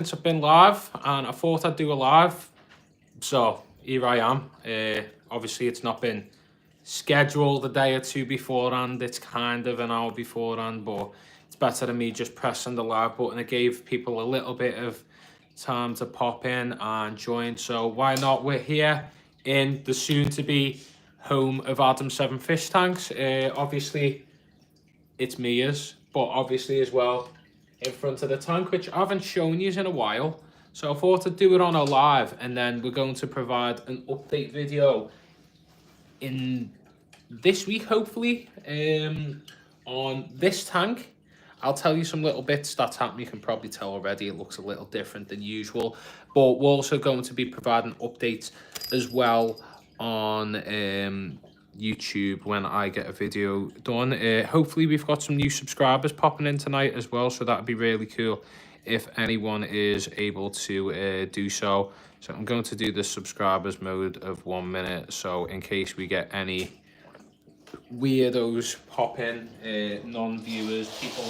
since I've been live, and I thought I'd do a live, so here I am. Obviously it's not been scheduled a day or two beforehand, it's kind of an hour beforehand, but it's better than me just pressing the live button. It gave people a little bit of time to pop in and join, so why not? We're here in the soon-to-be home of Adam Seven Fish Tanks. Obviously it's Mia's, but obviously as well in front of the tank, which I haven't shown you in a while. So I thought I'd do it on a live, and then we're going to provide an update video in this week, hopefully, on this tank. I'll tell you some little bits that's happening. You can probably tell already it looks a little different than usual, but we're also going to be providing updates as well on YouTube when I get a video done. Hopefully we've got some new subscribers popping in tonight as well, so that'd be really cool if anyone is able to do so. So I'm going to do the subscribers mode of 1 minute, so in case we get any weirdos pop in, non-viewers, people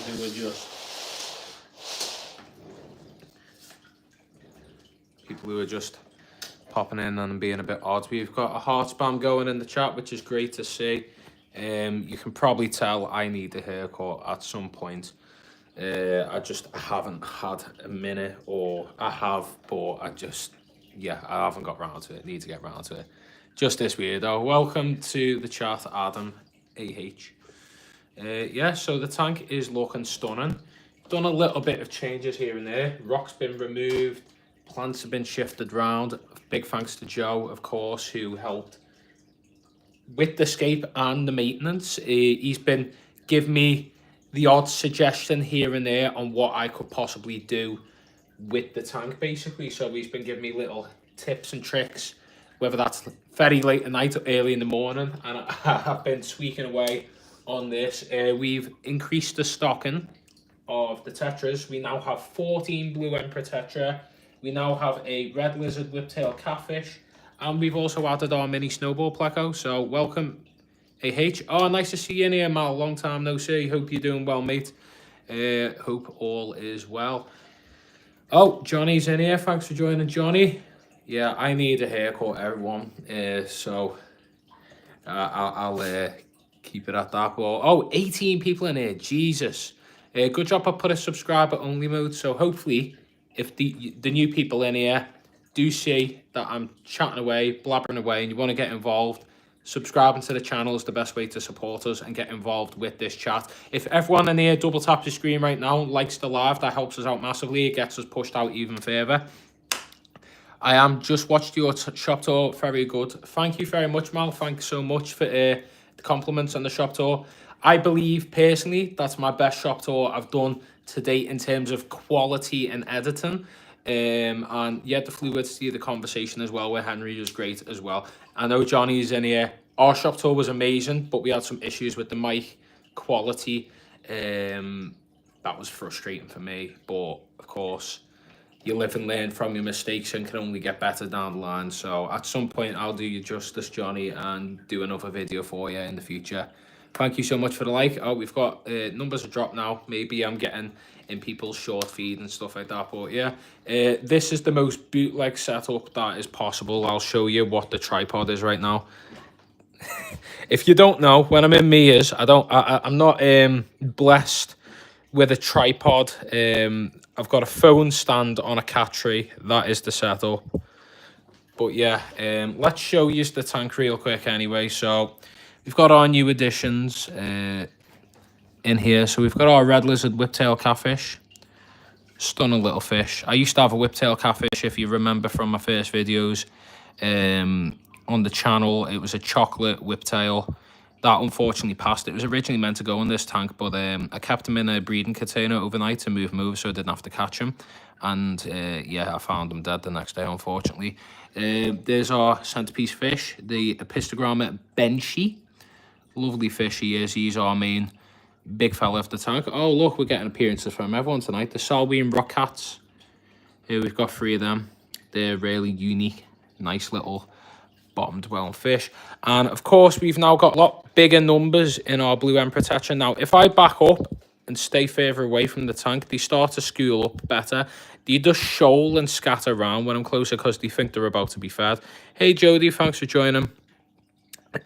who are just popping in and being a bit odd. We've got a heart spam going in the chat, which is great to see. You can probably tell I need a haircut at some point. I haven't had a minute, or I have, but I haven't got round to it. Need to get round to it. Just this weirdo. Welcome to the chat, Adam AH. So the tank is looking stunning. Done a little bit of changes here and there. Rock's been removed, plants have been shifted round. Big thanks to Joe, of course, who helped with the scape and the maintenance. He's been giving me the odd suggestion here and there on what I could possibly do with the tank, basically. So he's been giving me little tips and tricks, whether that's very late at night or early in the morning, and I have been tweaking away on this. We've increased the stocking of the tetras. We now have 14 blue emperor tetra. We now have a red lizard whiptail catfish, and we've also added our mini snowball pleco. So welcome, AH. Oh, nice to see you in here, Mal. Long time no see. Hope you're doing well, mate. Hope all is well. Oh, Johnny's in here. Thanks for joining, Johnny. Yeah, I need a haircut, everyone. So I'll keep it at that. But 18 people in here. Jesus. Good job. I put a subscriber only mode. So hopefully, if the new people in here do see that I'm chatting away, blabbering away, and you want to get involved, subscribing to the channel is the best way to support us and get involved with this chat. If everyone in here double tap the screen right now, likes the live, that helps us out massively. It gets us pushed out even further. I am just watched your shop tour. Very good. Thank you very much, Mal. Thanks so much for the compliments on the shop tour. I believe personally that's my best shop tour I've done to date in terms of quality and editing. And yeah, the fluidity of the conversation as well with Henry was great as well. I know Johnny's in here. Our shop tour was amazing, but we had some issues with the mic quality. That was frustrating for me, but of course you live and learn from your mistakes and can only get better down the line. So at some point I'll do you justice, Johnny, and do another video for you in the future. Thank you so much for the like. Oh, we've got numbers are dropped now. Maybe I'm getting in people's short feed and stuff like that. But yeah, this is the most bootleg setup that is possible. I'll show you what the tripod is right now. If you don't know, when I'm in Mia's, I'm not blessed with a tripod. I've got a phone stand on a cat tree. That is the setup. But yeah, let's show you the tank real quick anyway. So we've got our new additions in here. So we've got our red lizard whiptail catfish. Stunning little fish. I used to have a whiptail catfish, if you remember from my first videos on the channel. It was a chocolate whiptail. That unfortunately passed. It was originally meant to go in this tank, but I kept him in a breeding container overnight to move him over so I didn't have to catch him. And yeah, I found him dead the next day, unfortunately. There's our centerpiece fish, the Epistogramma benchi. Lovely fish he is. He's our main big fella of the tank. Oh, look, we're getting appearances from everyone tonight. The Salween rock cats. Here we've got 3 of them. They're really unique, nice little bottom dwelling fish. And of course, we've now got a lot bigger numbers in our blue emperor tetra. Now, if I back up and stay further away from the tank, they start to school up better. They just shoal and scatter around when I'm closer because they think they're about to be fed. Hey, Jody, thanks for joining.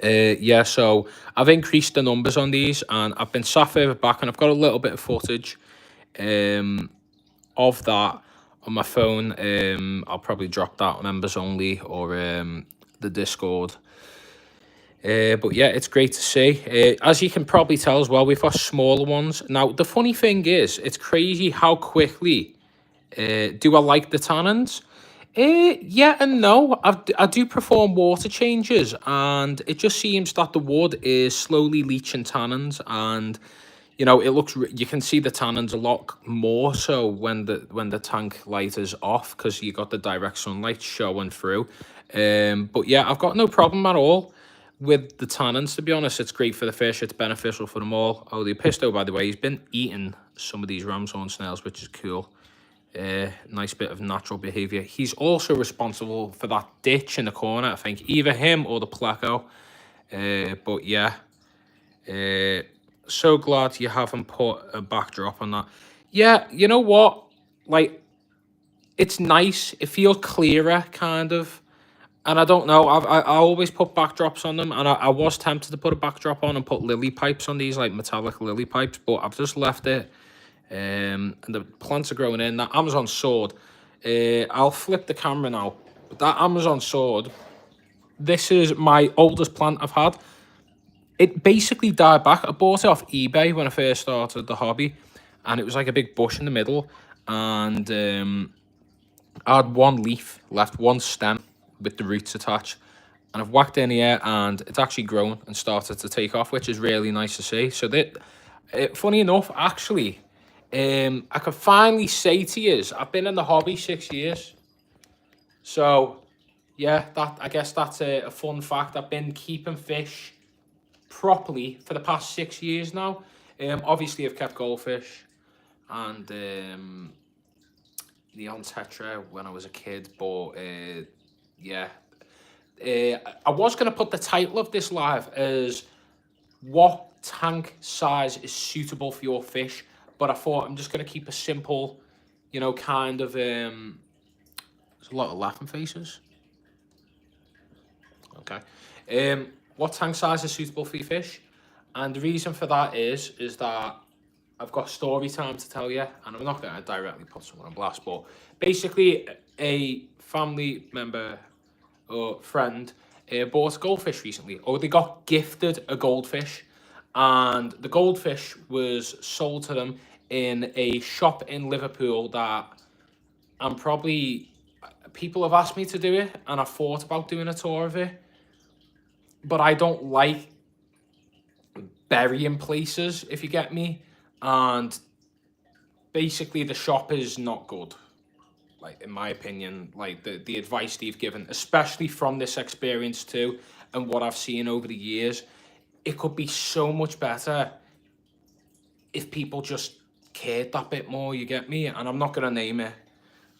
Yeah, so I've increased the numbers on these, and I've been sat further back, and I've got a little bit of footage of that on my phone. I'll probably drop that on members only or the Discord. But yeah, it's great to see. As you can probably tell as well, we've got smaller ones. Now, the funny thing is, it's crazy how quickly do I like the tannins. Yeah and no. I do perform water changes, and it just seems that the wood is slowly leaching tannins, and you know, it looks you can see the tannins a lot more so when the tank light is off because you got the direct sunlight showing through. But yeah, I've got no problem at all with the tannins, to be honest. It's great for the fish, it's beneficial for them all. Oh, the Episto, by the way, he's been eating some of these ramshorn snails, which is cool. Nice bit of natural behavior. He's also responsible for that ditch in the corner, I think, either him or the Pleco. But yeah, so glad you haven't put a backdrop on that. Yeah, you know what? Like, it's nice. It feels clearer, kind of. And I don't know. I always put backdrops on them, and I was tempted to put a backdrop on and put lily pipes on these, like metallic lily pipes, but I've just left it. And the plants are growing in. That Amazon sword. I'll flip the camera now. But that Amazon sword, this is my oldest plant I've had. It basically died back. I bought it off eBay when I first started the hobby, and it was like a big bush in the middle, and I had one leaf left, one stem with the roots attached, and I've whacked in here, and it's actually grown and started to take off, which is really nice to see. So that, funny enough, actually, I can finally say to you, I've been in the hobby 6 years. So yeah, that I guess that's a fun fact. I've been keeping fish properly for the past 6 years now. Obviously, I've kept goldfish and neon tetra when I was a kid, but yeah. I was going to put the title of this live as what tank size is suitable for your fish, but I thought I'm just going to keep a simple, you know, kind of there's a lot of laughing faces. Okay. What tank size is suitable for your fish? And the reason for that is that I've got story time to tell you, and I'm not going to directly put someone on blast, but basically a family member or friend bought a goldfish recently, or they got gifted a goldfish, and the goldfish was sold to them in a shop in Liverpool that I'm probably, people have asked me to do it, and I thought about doing a tour of it, but I don't like burying places, if you get me. And basically the shop is not good, like, in my opinion. Like, the advice they've given, especially from this experience too, and what I've seen over the years, it could be so much better if people just cared that bit more, you get me? And I'm not going to name it.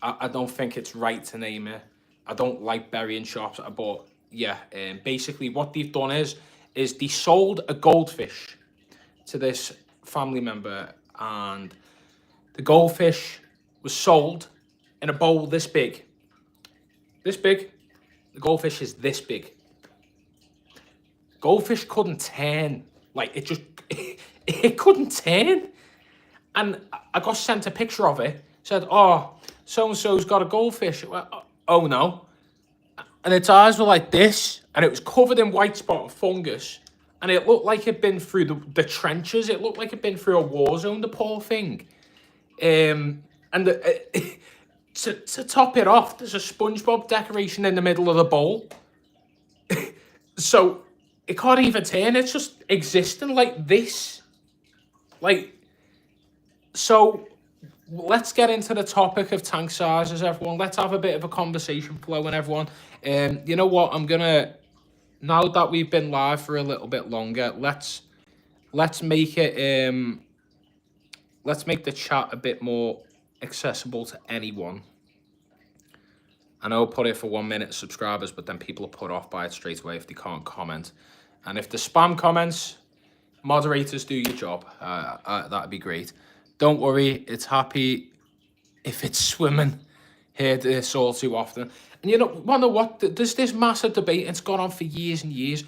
I don't think it's right to name it. I don't like burying shops, but yeah, basically what they've done is they sold a goldfish to this family member, and the goldfish was sold in a bowl this big. This big. The goldfish is this big. Goldfish couldn't turn. Like, it just, it couldn't turn. And I got sent a picture of it. Said, oh, so-and-so's got a goldfish. Oh, no. And its eyes were like this, and it was covered in white spot and fungus. And it looked like it'd been through the trenches. It looked like it'd been through a war zone, the poor thing. And to top it off, there's a SpongeBob decoration in the middle of the bowl. So it can't even turn. It's just existing like this. Like, so let's get into the topic of tank sizes, everyone. Let's have a bit of a conversation flowing, everyone. You know what? I'm gonna, now that we've been live for a little bit longer, let's make it let's make the chat a bit more accessible to anyone. I know I'll put it for 1 minute subscribers, but then people are put off by it straight away if they can't comment. And if the spam comments, Moderators, do your job. That'd be great. Don't worry, it's happy if it's swimming. Hear this all too often. And you know what? There's this massive debate. It's gone on for years and years.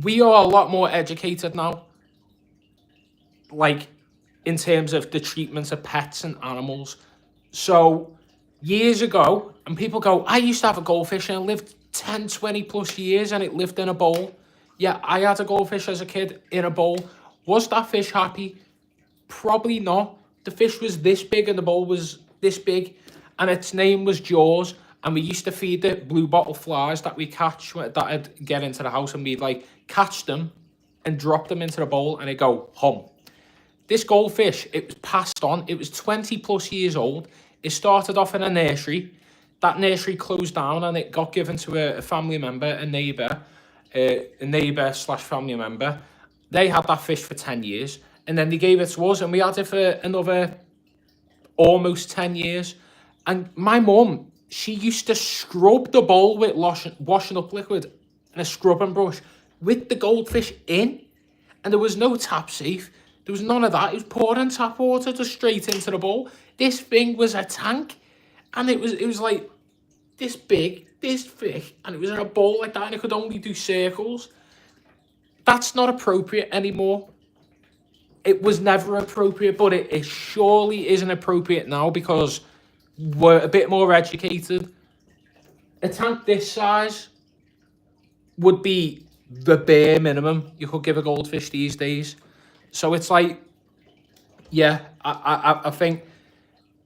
We are a lot more educated now. Like, in terms of the treatment of pets and animals. So, years ago, and people go, I used to have a goldfish and it lived 10, 20 plus years and it lived in a bowl. Yeah, I had a goldfish as a kid in a bowl. Was that fish happy? Probably not. The fish was this big and the bowl was this big, and its name was Jaws. And we used to feed the blue bottle flies that we catch that'd get into the house, and we'd like catch them and drop them into the bowl, and it'd go hum. This goldfish, it was passed on. It was 20 plus years old. It started off in a nursery. That nursery closed down and it got given to a family member, a neighbour slash family member. They had that fish for 10 years and then they gave it to us and we had it for another almost 10 years. And my mum, she used to scrub the bowl with washing up liquid and a scrubbing brush with the goldfish in. And there was no tap safe. There was none of that. It was pouring tap water just straight into the bowl. This thing was a tank. And it was like this big, this thick. And it was in a bowl like that. And it could only do circles. That's not appropriate anymore. It was never appropriate. But it surely isn't appropriate now because we're a bit more educated. A tank this size would be the bare minimum you could give a goldfish these days. So it's like, yeah, I think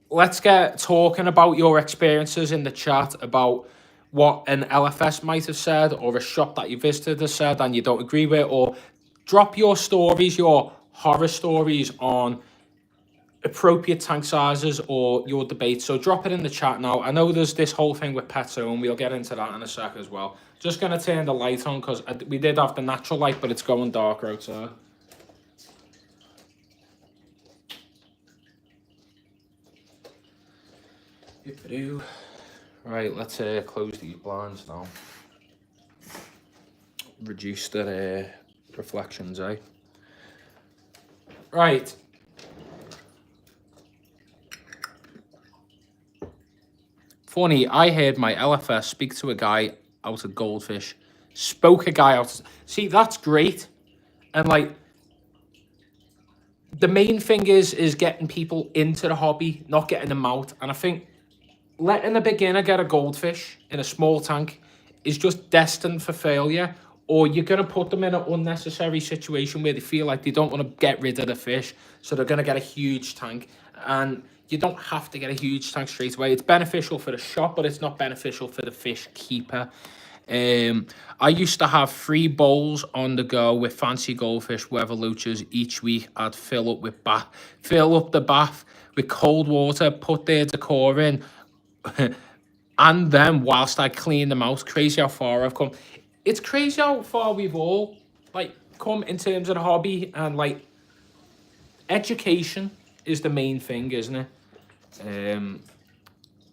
let's get talking about your experiences in the chat about what an LFS might have said or a shop that you visited has said and you don't agree with, or drop your stories, your horror stories on appropriate tank sizes or your debate. So drop it in the chat now. I know there's this whole thing with Pet Zone. We'll get into that in a sec as well. Just going to turn the light on because we did have the natural light, but it's going darker outside. Right, let's close these blinds now. Reduce the reflections, eh? Right. Funny, I heard my LFS speak to a guy out of Goldfish. Spoke a guy out. See, that's great. And like, the main thing is getting people into the hobby, not getting them out. And I think letting a beginner get a goldfish in a small tank is just destined for failure, or you're going to put them in an unnecessary situation where they feel like they don't want to get rid of the fish, so they're going to get a huge tank. And you don't have to get a huge tank straight away. It's beneficial for the shop, but it's not beneficial for the fish keeper. I used to have 3 bowls on the go with fancy goldfish, weather loaches. Each week I'd fill up the bath with cold water, put their decor in, and then whilst I clean them out. Crazy how far I've come. It's crazy how far we've all like come in terms of the hobby, and like education is the main thing, isn't it?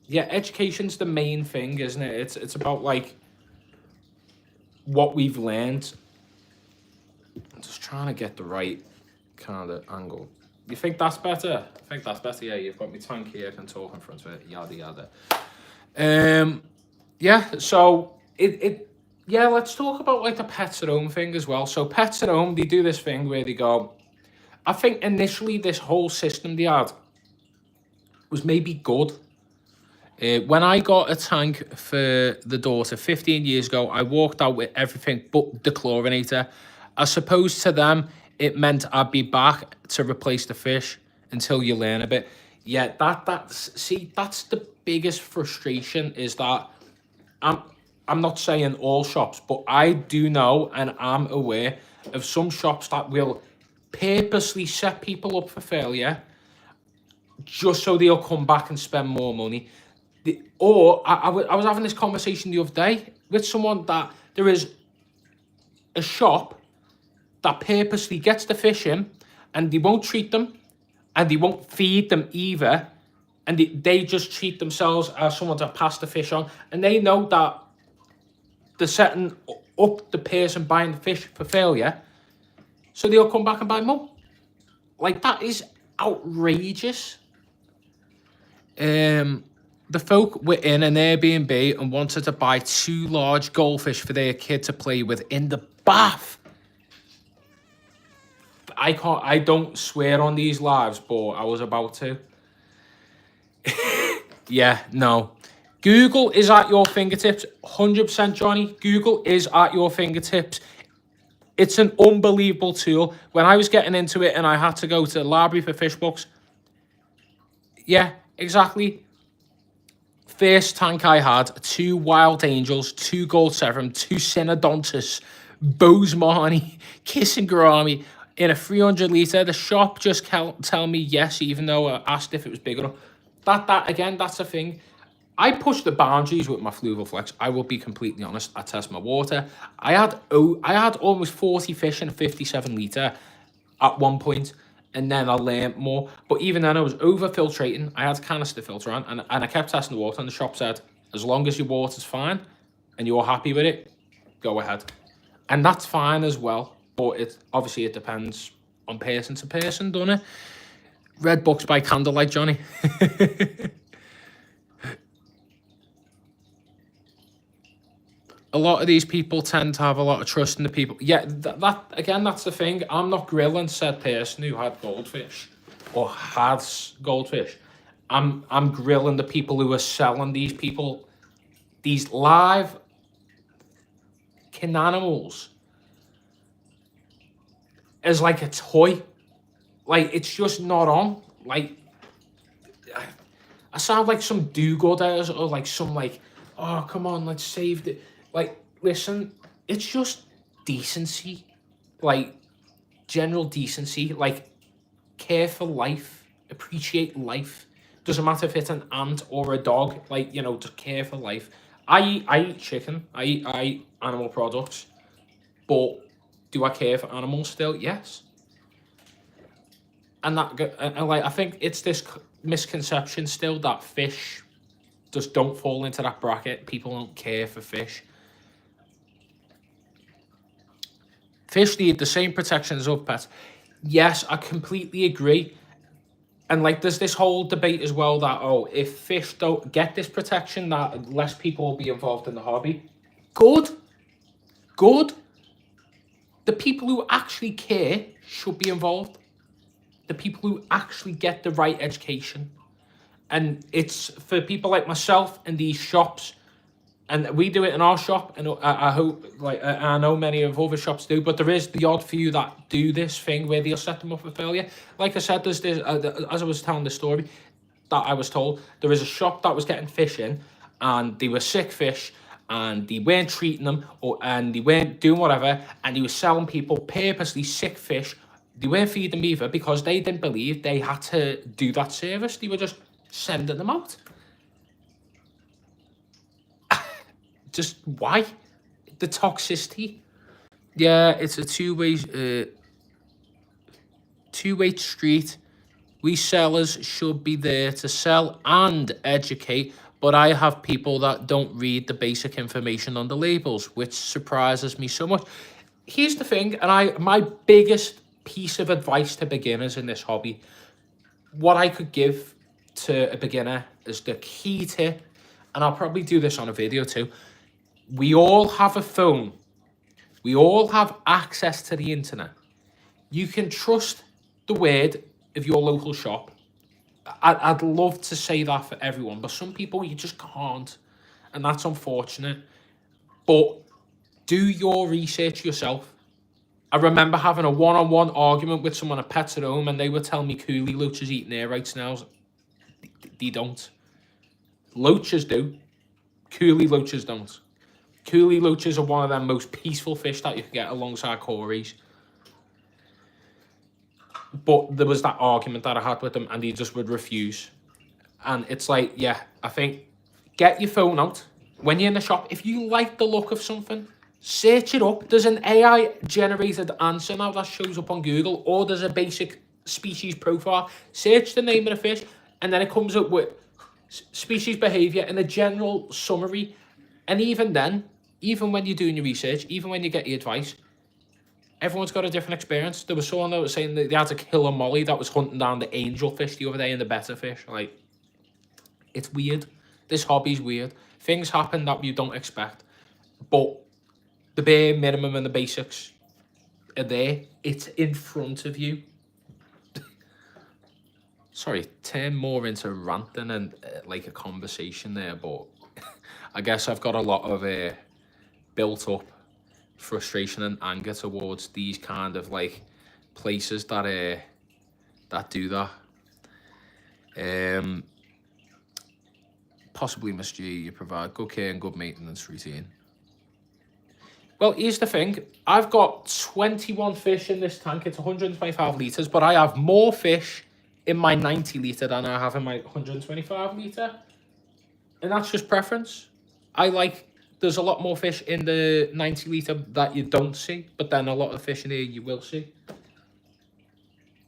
Yeah, education's the main thing, isn't it? It's about like what we've learned. I'm just trying to get the right kind of angle. You think that's better? I think that's better. Yeah, you've got me tank here, I can talk in front of it, yada yada. Yeah, so yeah, let's talk about like the Pets at Home thing as well. So Pets at Home, they do this thing where they go, I think initially this whole system they had was maybe good. When I got a tank for the daughter 15 years ago, I walked out with everything but the chlorinator. I suppose to them, it meant I'd be back to replace the fish until you learn a bit. Yeah, that's the biggest frustration, is that I'm not saying all shops, but I do know and I'm aware of some shops that will purposely set people up for failure just so they'll come back and spend more money. Or I was having this conversation the other day with someone that there is a shop that purposely gets the fish in and they won't treat them and they won't feed them either, and they just treat themselves as someone to pass the fish on, and they know that they're setting up the person buying the fish for failure. So they'll come back and buy more. Like, that is outrageous. The folk were in an Airbnb and wanted to buy 2 large goldfish for their kid to play with in the bath. I don't swear on these lives, but I was about to. Yeah, no. Google is at your fingertips. 100%, Johnny. Google is at your fingertips. It's an unbelievable tool. When I was getting into it and I had to go to the library for fish books, yeah, exactly. First tank I had, 2 wild angels, 2 gold severum, 2 synodontus, Bozemarni, kissing gourami in a 300 litre. The shop just tell me yes, even though I asked if it was big enough. That again, that's a thing. I push the boundaries with my Fluval Flex. I will be completely honest. I test my water. I had almost 40 fish in a 57 litre at one point, and then I learned more. But even then, I was over filtrating. I had a canister filter on, and I kept testing the water. And the shop said, as long as your water's fine and you're happy with it, go ahead. And that's fine as well. But obviously it depends on person to person, doesn't it? Read books by candlelight, Johnny. A lot of these people tend to have a lot of trust in the people. Yeah, that again, that's the thing. I'm not grilling said person who had goldfish or has goldfish. I'm grilling the people who are selling these people these live kin animals as like a toy. Like, it's just not on. Like, I sound like some do-gooders or like some like, oh, come on, let's save the... Like, listen, it's just decency. Like, general decency. Like, care for life. Appreciate life. Doesn't matter if it's an ant or a dog. Like, you know, just care for life. I eat chicken. I eat animal products. But do I care for animals still? Yes. And like, I think it's this misconception still that fish just don't fall into that bracket. People don't care for fish. Fish need the same protections as other pets. Yes, I completely agree. And like, there's this whole debate as well that, oh, if fish don't get this protection, that less people will be involved in the hobby. Good. Good. The people who actually care should be involved. The people who actually get the right education. And it's for people like myself and these shops, and we do it in our shop, and I hope, like, I know many of other shops do, but there is the odd few that do this thing where they'll set them up for failure. Like I said, there's this, as I was telling the story, that I was told, there is a shop that was getting fish in, and they were sick fish, and they weren't treating them, and they weren't doing whatever, and they were selling people purposely sick fish. They weren't feeding them either because they didn't believe they had to do that service. They were just sending them out. Just why? The toxicity. Yeah, it's a two-way street. We sellers should be there to sell and educate, but I have people that don't read the basic information on the labels, which surprises me so much. Here's the thing, and my biggest piece of advice to beginners in this hobby, what I could give to a beginner is the key tip, and I'll probably do this on a video too. We all have a phone. We all have access to the internet. You can trust the word of your local shop. I'd love to say that for everyone, but some people you just can't, and that's unfortunate. But do your research yourself. I remember having a one-on-one argument with someone at Pets at Home, and they were telling me coolie loaches eat air right snails. They don't. Loaches do. Coolie loaches don't. Coolie loaches are one of the most peaceful fish that you can get alongside cories. But there was that argument that I had with them, and he just would refuse. And it's like, yeah, I think get your phone out. When you're in the shop, if you like the look of something, search it up. There's an AI-generated answer now that shows up on Google, or there's a basic species profile. Search the name of the fish, and then it comes up with species behavior and a general summary. And even then, even when you're doing your research, even when you get your advice, Everyone's got a different experience. There was someone that was saying that they had to kill a molly that was hunting down the angelfish the other day and the better fish. Like, it's weird. This hobby's weird. Things happen that you don't expect. But the bare minimum and the basics are there. It's in front of you. Sorry, turn more into ranting and like a conversation there, but I guess I've got a lot of built up frustration and anger towards these kind of like places that do that. Possibly, Mr. G, you provide good care and good maintenance routine. Well, here's the thing. I've got 21 fish in this tank. It's 125 litres, but I have more fish in my 90 litre than I have in my 125 litre. And that's just preference. There's a lot more fish in the 90 litre that you don't see, but then a lot of fish in here you will see.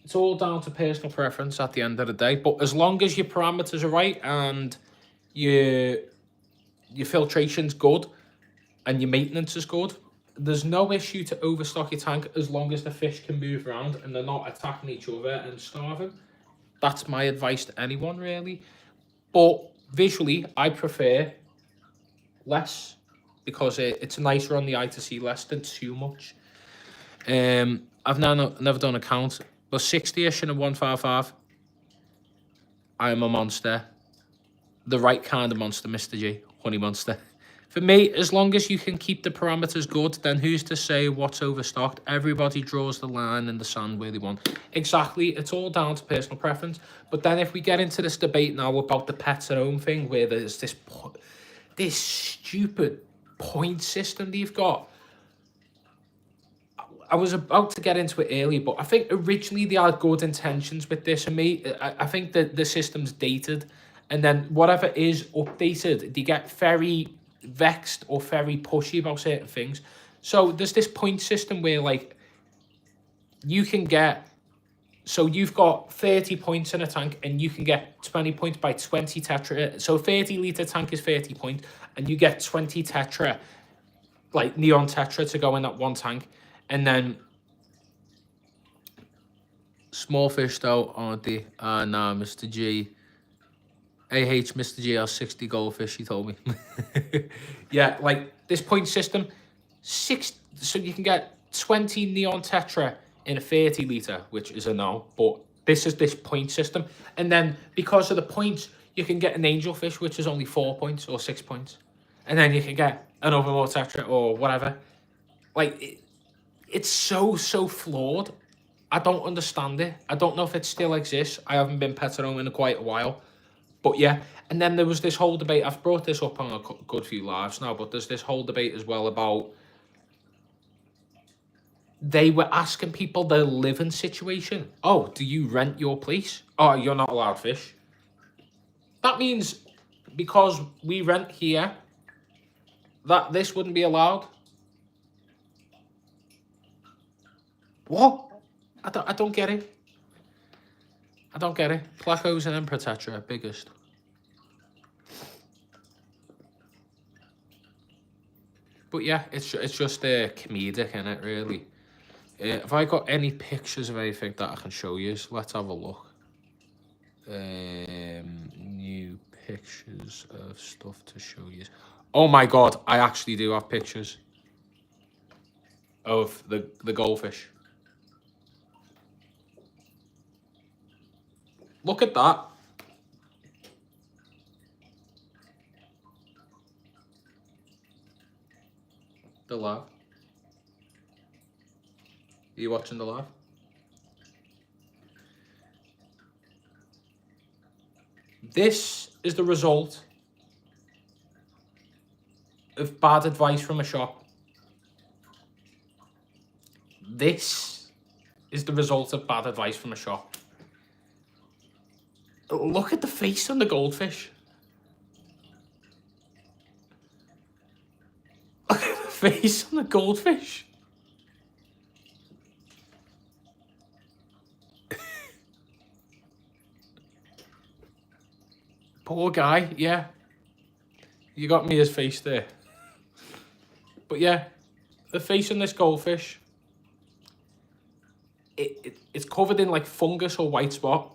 It's all down to personal preference at the end of the day. But as long as your parameters are right and your filtration's good and your maintenance is good, there's no issue to overstock your tank as long as the fish can move around and they're not attacking each other and starving. That's my advice to anyone, really. But visually, I prefer less because it's nicer on the eye to see less than too much. I've never done a count, but 60-ish in a 155. I am a monster. The right kind of monster, Mr. G. Honey monster. For me, as long as you can keep the parameters good, then who's to say what's overstocked? Everybody draws the line in the sand where they want. Exactly, it's all down to personal preference. But then if we get into this debate now about the pets at home thing, where there's this stupid point system that you've got. I was about to get into it earlier, but I think originally they had good intentions with this. And I think that the system's dated, and then whatever is updated, they get very vexed or very pushy about certain things. So there's this point system where like you can get, so you've got 30 points in a tank and you can get 20 points by 20 tetra. So 30 litre tank is 30 points and you get 20 tetra, like neon tetra to go in that one tank. And then small fish though, aren't they? Nah, Mr. G. Mr. G has 60 goldfish, he told me. Yeah, like this point system, so you can get 20 neon tetra in a 30 litre, which is a no, but this is this point system. And then because of the points, you can get an angelfish, which is only 4 points or 6 points. And then you can get another more tetra or whatever. Like, it's so flawed. I don't understand it. I don't know if it still exists. I haven't been pet at home in quite a while. But yeah, and then there was this whole debate. I've brought this up on a good few lives now, but there's this whole debate as well about they were asking people their living situation. Oh, do you rent your place? Oh, you're not allowed fish. That means because we rent here, that this wouldn't be allowed. What? I don't get it. I don't get it. Plecos and Emperor Tetra are biggest. But yeah, it's just comedic, innit, really. Have I got any pictures of anything that I can show you? Let's have a look. New pictures of stuff to show you. Oh my god, I actually do have pictures of the goldfish. Look at that. The live. Are you watching the live? This is the result of bad advice from a shop. This is the result of bad advice from a shop. Look at the face on the goldfish. Look at the face on the goldfish. Poor guy, yeah. You got me his face there. But yeah, the face on this goldfish it's covered in like fungus or white spot,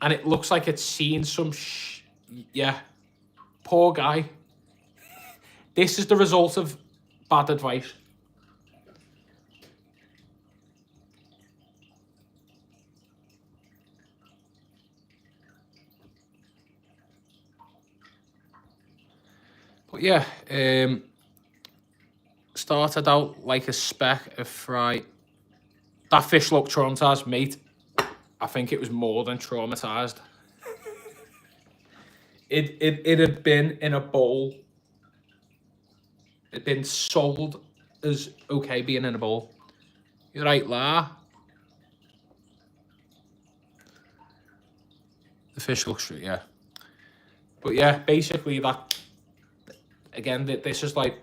and it looks like it's seen some yeah. Poor guy. This is the result of bad advice. But yeah, started out like a speck of fry. That fish looked traumatized, mate. I think it was more than traumatized. It had been in a bowl. It'd been sold as okay being in a bowl. You're right, La. The fish looks, yeah. But yeah, basically that, again, this is like,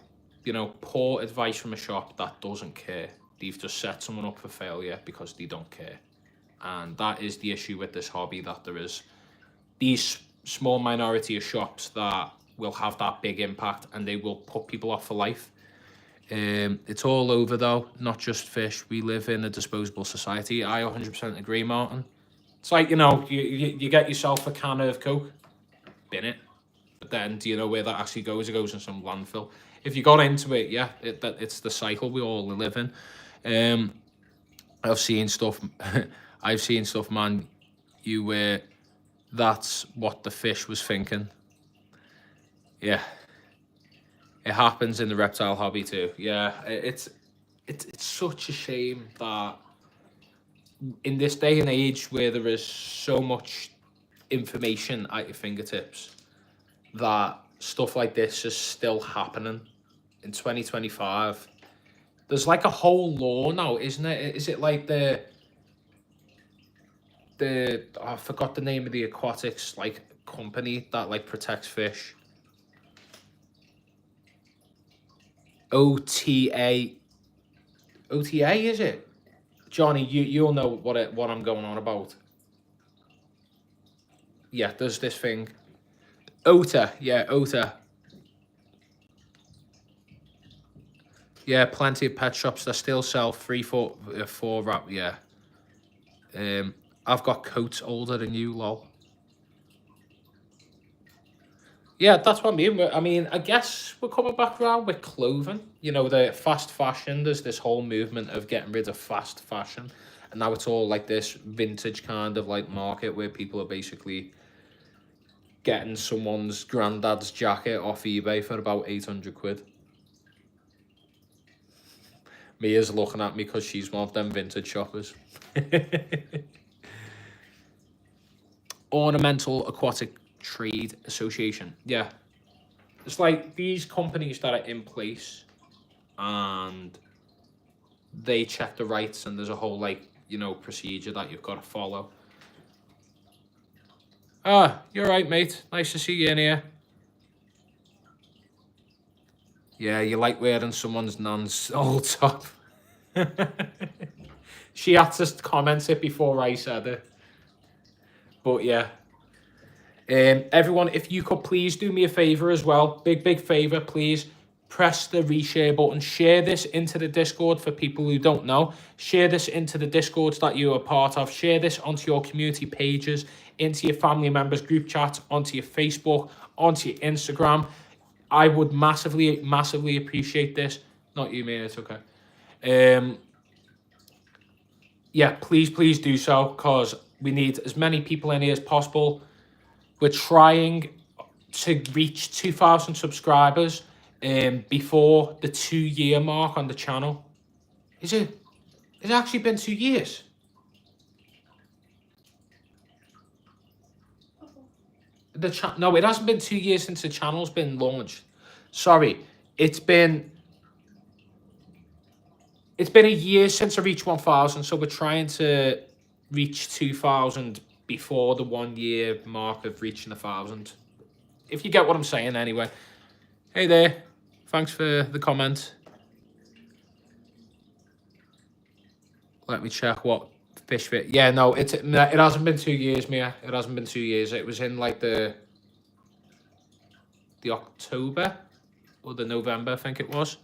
you know, poor advice from a shop that doesn't care. They've just set someone up for failure because they don't care. And that is the issue with this hobby, that there is these small minority of shops that will have that big impact and they will put people off for life. It's all over though, not just fish. We live in a disposable society. I 100% agree, Martin. It's like, you know, you get yourself a can of Coke, bin it. But then, do you know where that actually goes? It goes in some landfill. If you got into it, yeah, it's the cycle we all live in. I've seen stuff, I've seen stuff, man, that's what the fish was thinking. Yeah. It happens in the reptile hobby too. Yeah, it's such a shame that in this day and age where there is so much information at your fingertips, that stuff like this is still happening in 2025. There's like a whole law now, isn't it? Is it like the I forgot the name of the aquatics like company that like protects fish. OTA, is it? Johnny, you'll know what I'm going on about. Yeah, there's this thing. OTA, yeah, OTA. Yeah, plenty of pet shops that still sell 4 wrap. Yeah. I've got coats older than you, lol. Yeah, that's what I mean. I mean, I guess we're coming back around with clothing. You know, the fast fashion. There's this whole movement of getting rid of fast fashion, and now it's all like this vintage kind of like market where people are basically getting someone's granddad's jacket off eBay for about 800 quid. Mia's looking at me because she's one of them vintage shoppers. Ornamental Aquatic Trade Association. Yeah. It's like these companies that are in place and they check the rights, and there's a whole like, you know, procedure that you've got to follow. Ah, you're right, mate. Nice to see you in here. Yeah, you like wearing someone's nan's old top. She had to comment it before I said it. But yeah. Everyone, if you could please do me a favor as well. Big favor, please. Press the reshare button. Share this into the Discord for people who don't know. Share this into the Discords that you are part of. Share this onto your community pages, into your family members' group chats, onto your Facebook, onto your Instagram. I would massively appreciate this. Not you, man. It's okay. Yeah, please do so, because we need as many people in here as possible. We're trying to reach 2,000 subscribers before the 2-year mark on the channel. It's actually been 2 years. No, it hasn't been 2 years since the channel's been launched. Sorry, it's been a year since I reached 1,000, so we're trying to reach 2,000 before the 1-year mark of reaching 1,000. If you get what I'm saying, anyway. Hey there, thanks for the comment. Let me check what fish fit. Yeah, no, it hasn't been 2 years, Mia. It hasn't been 2 years. It was in like the October or the November, I think it was.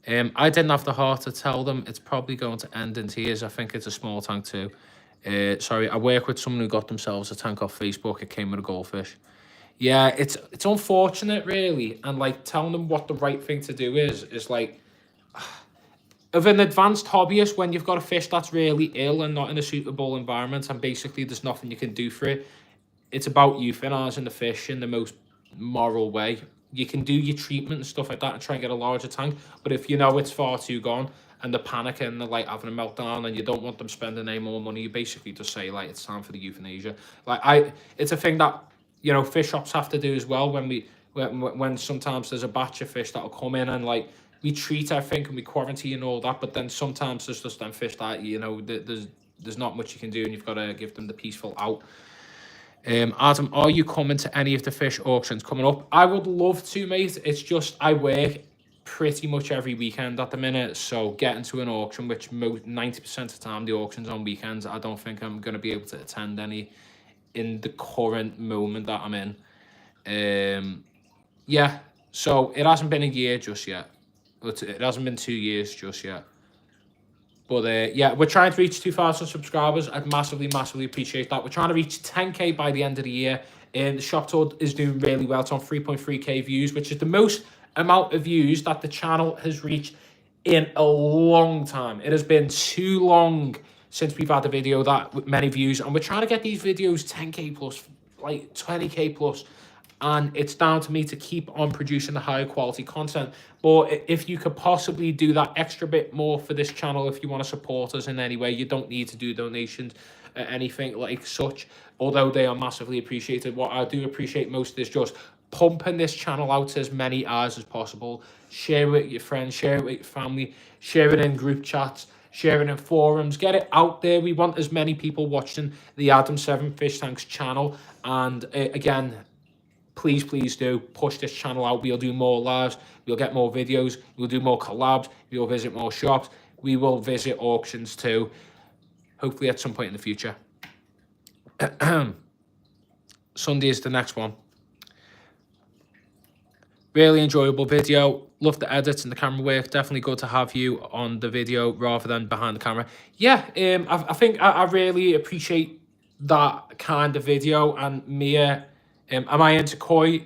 I didn't have the heart to tell them it's probably going to end in tears. I think it's a small tank too. Sorry, I work with someone who got themselves a tank off Facebook. It came with a goldfish. Yeah, it's unfortunate, really, and like telling them what the right thing to do is like of an advanced hobbyist when you've got a fish that's really ill and not in a suitable environment, and basically there's nothing you can do for it. It's about euthanizing the fish in the most moral way. You can do your treatment and stuff like that and try and get a larger tank, but if you know it's far too gone and they're panicking and they're like having a meltdown and you don't want them spending any more money, you basically just say like it's time for the euthanasia. It's a thing that fish shops have to do as well. When sometimes there's a batch of fish that'll come in and like we treat everything and we quarantine and all that, but then sometimes there's just them fish that there's not much you can do and you've got to give them the peaceful out. Adam, are you coming to any of the fish auctions coming up? I would love to, mate. It's just I work pretty much every weekend at the minute, so getting to an auction, which 90% of the time the auction's on weekends, I don't think I'm going to be able to attend any in the current moment that I'm in. Yeah, so it hasn't been a year just yet. It hasn't been 2 years just yet. But yeah, we're trying to reach 2,000 subscribers. I'd massively appreciate that. We're trying to reach 10k by the end of the year. And the shop tour is doing really well. It's on 3.3k views, which is the most amount of views that the channel has reached in a long time. It has been too long since we've had a video that many views. And we're trying to get these videos 10k plus, like 20k plus. And it's down to me to keep on producing the higher quality content. But if you could possibly do that extra bit more for this channel, if you want to support us in any way, you don't need to do donations or anything like such, although they are massively appreciated. What I do appreciate most is just pumping this channel out to as many eyes as possible. Share it with your friends, share it with your family, share it in group chats, share it in forums, get it out there. We want as many people watching the Adam 7 Fish Tanks channel. And again, please do push this channel out. We'll do more lives, we'll get more videos, we'll do more collabs, we'll visit more shops, we will visit auctions too, hopefully at some point in the future. Sunday is the next one. Really enjoyable video. Love the edits and the camera work. Definitely good to have you on the video rather than behind the camera. Yeah, I think I really appreciate that kind of video. And Mia, am I into koi?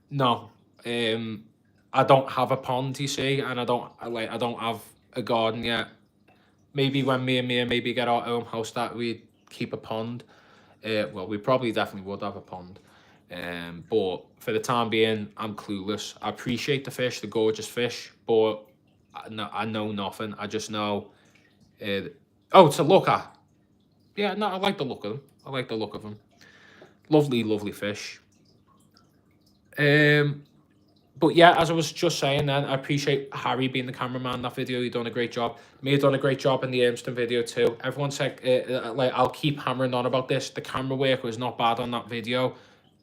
No. I don't have a pond, you see, and I don't have a garden yet. Maybe when me and Mia maybe get our own house that we keep a pond. Well, we probably definitely would have a pond. But for the time being, I'm clueless. I appreciate the fish, the gorgeous fish, but I know nothing. I just know, to look at. Yeah, no, I like the look of them. I like the look of them. Lovely fish. But yeah, as I was just saying then, I appreciate Harry being the cameraman in that video. You've done a great job. Me done a great job in the Ermston video too. Everyone said, I'll keep hammering on about this. The camera work was not bad on that video.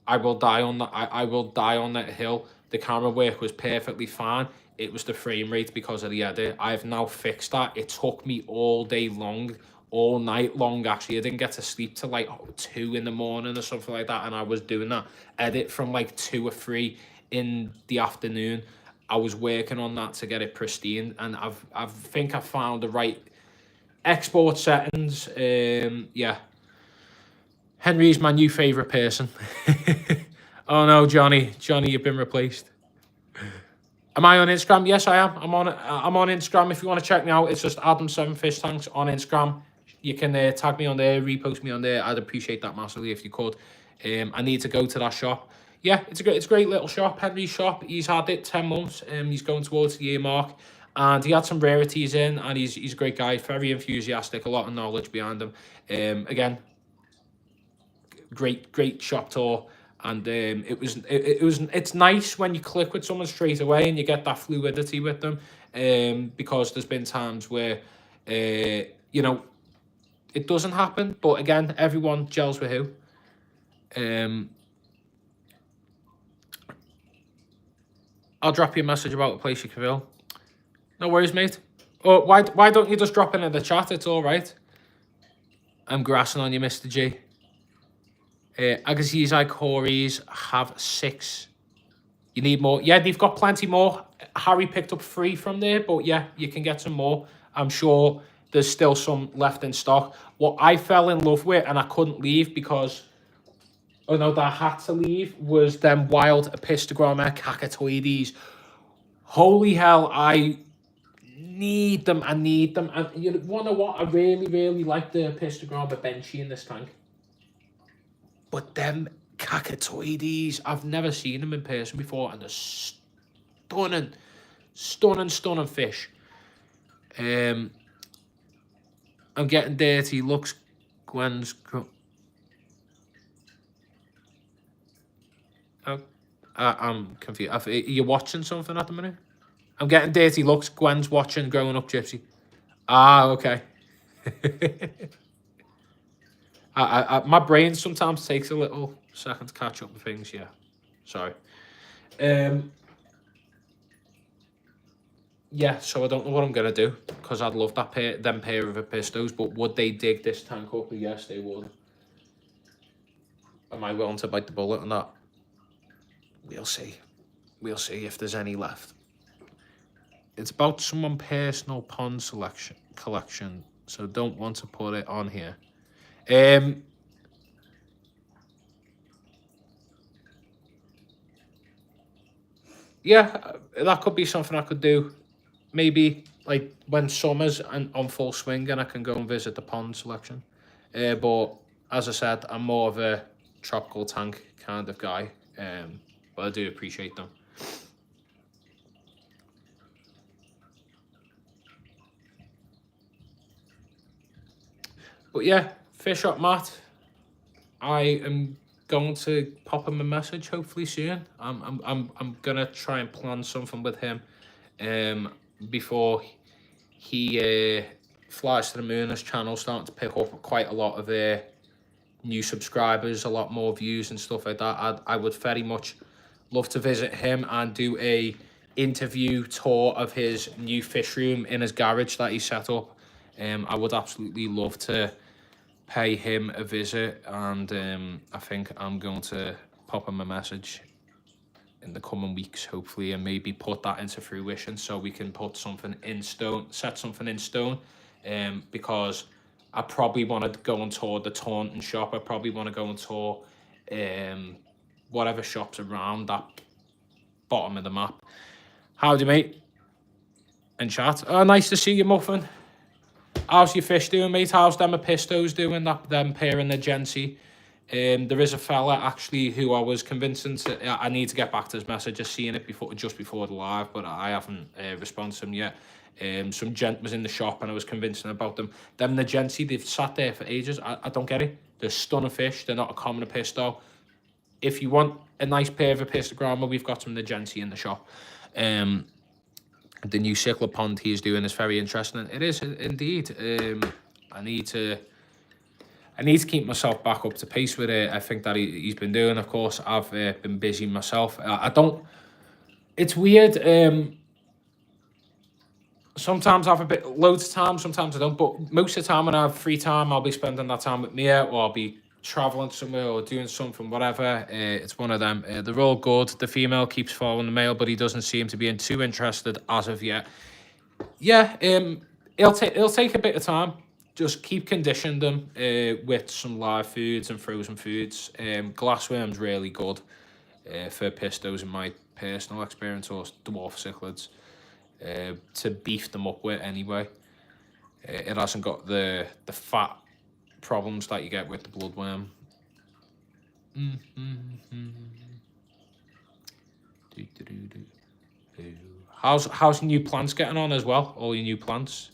I will die on that. I will die on that hill. The camera work was perfectly fine. It was the frame rate because of the edit. I've now fixed that. It took me all day long, all night long. Actually, I didn't get to sleep till like 2 in the morning or something like that. And I was doing that edit from like 2 or 3 in the afternoon. I was working on that to get it pristine, and I think I found the right export settings. Yeah. Henry's my new favorite person. Oh no, Johnny, you've been replaced. Am I on Instagram? Yes, I am. I'm on Instagram. If you want to check me out, it's just Adam 7 Fish Tanks on Instagram. You can tag me on there, repost me on there. I'd appreciate that massively if you could. I need to go to that shop. Yeah, it's a great little shop, Henry's shop. He's had it 10 months. He's going towards the year mark, and he had some rarities in, and he's a great guy, very enthusiastic, a lot of knowledge behind him. Again, great shop tour, and it's nice when you click with someone straight away and you get that fluidity with them, because there's been times where it doesn't happen, but again, everyone gels with who. I'll drop you a message about a place you can fill. No worries, mate. Or why don't you just drop it in the chat? It's all right. I'm grassing on you, Mr. G. Agassiz Corys have 6 You need more. Yeah, they've got plenty more. Harry picked up 3 from there, but yeah, you can get some more. I'm sure there's still some left in stock. What I fell in love with and I couldn't leave because, oh no, that I had to leave, was them wild Epistogramma Cacatoides. Holy hell, I need them. I need them. And you want to know what? I really, really like the Epistogramma Benchy in this tank. But them Cacatoides, I've never seen them in person before, and they're stunning, stunning fish. I'm getting dirty looks. Gwen's. Oh, I'm confused. Are you watching something at the minute? I'm getting dirty looks. Gwen's watching Growing Up Gypsy. Ah, okay. My brain sometimes takes a little second to catch up with things. Yeah, sorry. Yeah, so I don't know what I'm gonna do because I'd love that pair of Epistos, but would they dig this tank up? Yes, they would. Am I willing to bite the bullet on that? We'll see. We'll see if there's any left. It's about someone personal pond collection, so don't want to put it on here. Yeah, that could be something I could do. Maybe like when summer's on full swing and I can go and visit the pond selection. But as I said, I'm more of a tropical tank kind of guy. But I do appreciate them. But yeah, Fish Up Matt. I am going to pop him a message hopefully soon. I'm gonna try and plan something with him before he flies to the moon. His channel's starting to pick up quite a lot of new subscribers, a lot more views and stuff like that. I would very much love to visit him and do a interview tour of his new fish room in his garage that he set up. I would absolutely love to pay him a visit, and I think I'm going to pop him a message in the coming weeks, hopefully, and maybe put that into fruition so we can put something in stone, set something in stone, because I probably want to go and tour the Taunton shop. I probably want to go and tour whatever shops around that bottom of the map. Howdy, mate. And chat. Oh, nice to see you, Muffin. How's your fish doing, mate? How's them Epistos doing? Them pair in the Gency. There is a fella actually who I was convincing to. I need to get back to his message. Just seeing it just before the live, but I haven't responded to him yet. Some gent was in the shop and I was convincing about them. Them the Gency, they've sat there for ages. I don't get it. They're stunning fish. They're not a common Episto. If you want a nice pair of Epistogramma, we've got some Negency in the shop. The new cichlid pond he's doing is very interesting. It is indeed. I need to keep myself back up to pace with it. I think that he's been doing. Of course, I've been busy myself. I don't. It's weird. Sometimes I have loads of time. Sometimes I don't. But most of the time when I have free time, I'll be spending that time with Mia, or I'll be traveling somewhere or doing something, whatever. It's one of them. They're all good. The female keeps following the male, but he doesn't seem to be too interested as of yet. Yeah, it'll take a bit of time. Just keep conditioning them with some live foods and frozen foods. Glassworm's really good for pistos in my personal experience, or dwarf cichlids, to beef them up with anyway. It hasn't got the fat problems that you get with the bloodworm. How's new plants getting on as well? All your new plants.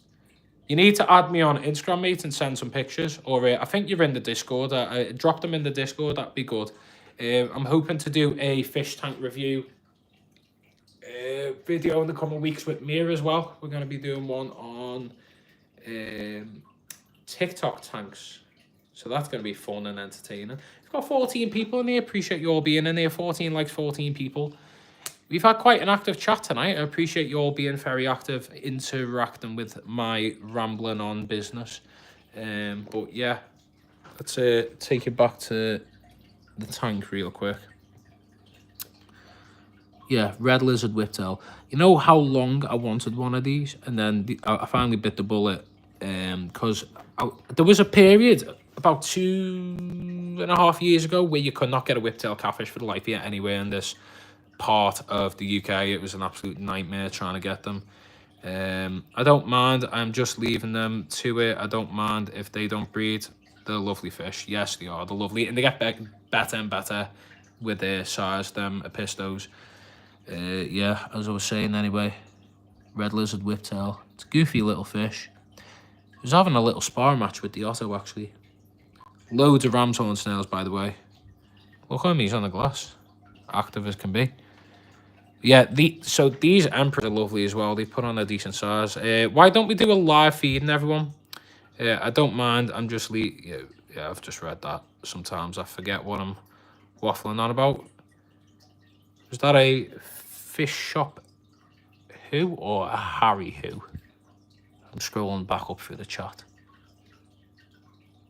You need to add me on Instagram, mate, and send some pictures. Or I think you're in the Discord. Drop them in the Discord. That'd be good. I'm hoping to do a fish tank review video in the coming weeks with Mia as well. We're going to be doing one on TikTok tanks, so that's going to be fun and entertaining. We've got 14 people in here. Appreciate you all being in here. 14 likes, 14 people. We've had quite an active chat tonight. I appreciate you all being very active, interacting with my rambling on business. But yeah, let's take it back to the tank real quick. Yeah, red lizard whiptail. You know how long I wanted one of these, and then I finally bit the bullet. Because there was a period about 2.5 years ago where you could not get a whiptail catfish for the life of you anywhere in this part of the UK. It was an absolute nightmare trying to get them. I don't mind. I'm just leaving them to it. I don't mind if they don't breed. They're lovely fish. Yes, they are. They're lovely, and they get better and better with their size. Them apistos. Yeah, as I was saying anyway, red lizard whiptail. It's a goofy little fish. He was having a little sparring match with the Otto, actually. Loads of ram's horn snails, by the way. Look at him, he's on the glass. Active as can be. Yeah, so these emperors are lovely as well. They put on a decent size. Why don't we do a live feeding, everyone? I don't mind. I'm just yeah, I've just read that. Sometimes I forget what I'm waffling on about. Is that a fish shop who or a Harry who? I'm scrolling back up through the chat.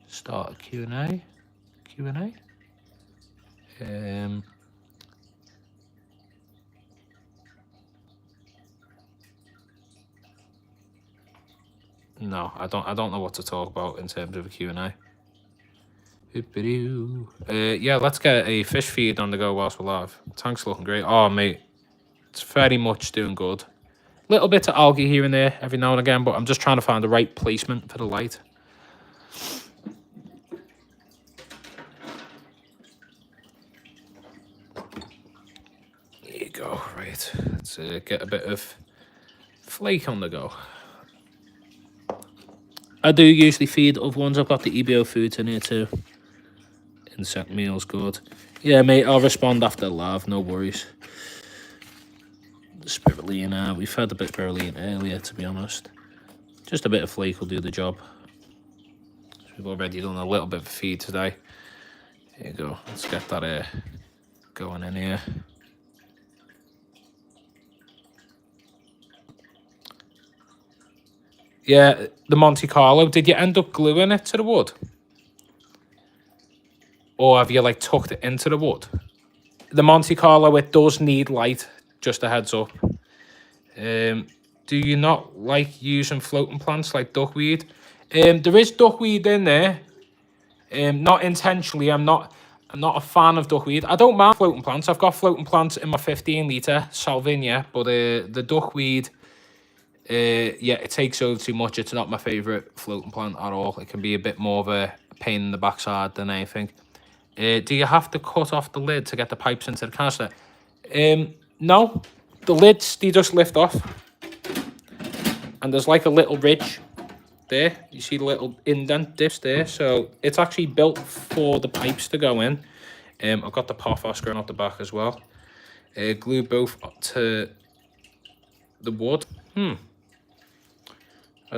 Start a Q&A. Q&A. No, I don't know what to talk about in terms of a Q&A. Yeah, let's get a fish feed on the go whilst we're live. Tank's looking great. Oh, mate, it's very much doing good. Little bit of algae here and there every now and again, but I'm just trying to find the right placement for the light. There you go. Right, let's get a bit of flake on the go. I do usually feed other ones. I've got the EBO foods in here too. Insect meal's good. Yeah, mate, I'll respond after live, no worries. Spirulina, we fed a bit of spirulina earlier, to be honest. Just a bit of flake will do the job. We've already done a little bit of feed today. There you go, let's get that going in here. Yeah, the Monte Carlo, did you end up gluing it to the wood? Or have you, like, tucked it into the wood? The Monte Carlo, it does need light, just a heads up. Do you not like using floating plants like duckweed? There is duckweed in there. Not intentionally, I'm not a fan of duckweed. I don't mind floating plants. I've got floating plants in my 15-litre Salvinia, but the duckweed, yeah, it takes over too much. It's not my favourite floating plant at all. It can be a bit more of a pain in the backside than anything. Do you have to cut off the lid to get the pipes into the canister? No, the lids, they just lift off. And there's like a little ridge there. You see the little indent dips there. So it's actually built for the pipes to go in. I've got the Pothos going off the back as well. Glue both to the wood. I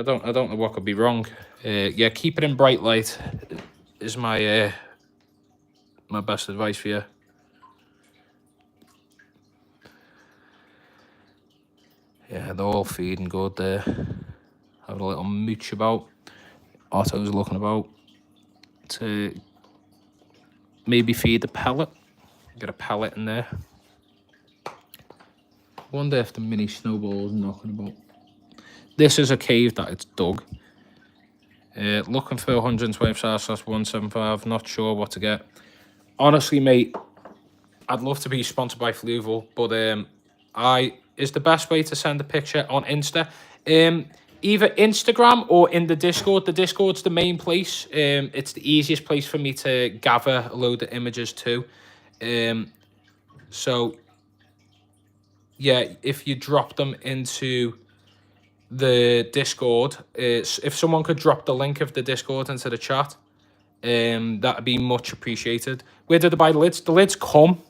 don't know what could be wrong. Yeah, keep it in bright light is my my best advice for you. Yeah, they're all feeding good there. Having a little mooch about. Otto's looking about to maybe feed the pellet. Get a pellet in there. Wonder if the mini snowball's knocking about. This is a cave that it's dug. Looking for 125/175. Not sure what to get. Honestly, mate, I'd love to be sponsored by Fluval, but is the best way to send a picture on Insta. Either Instagram or in the Discord. The Discord's the main place. It's the easiest place for me to gather a load of images too. So yeah, if you drop them into the Discord, if someone could drop the link of the Discord into the chat, that'd be much appreciated. Where did I buy the lids? The lids come.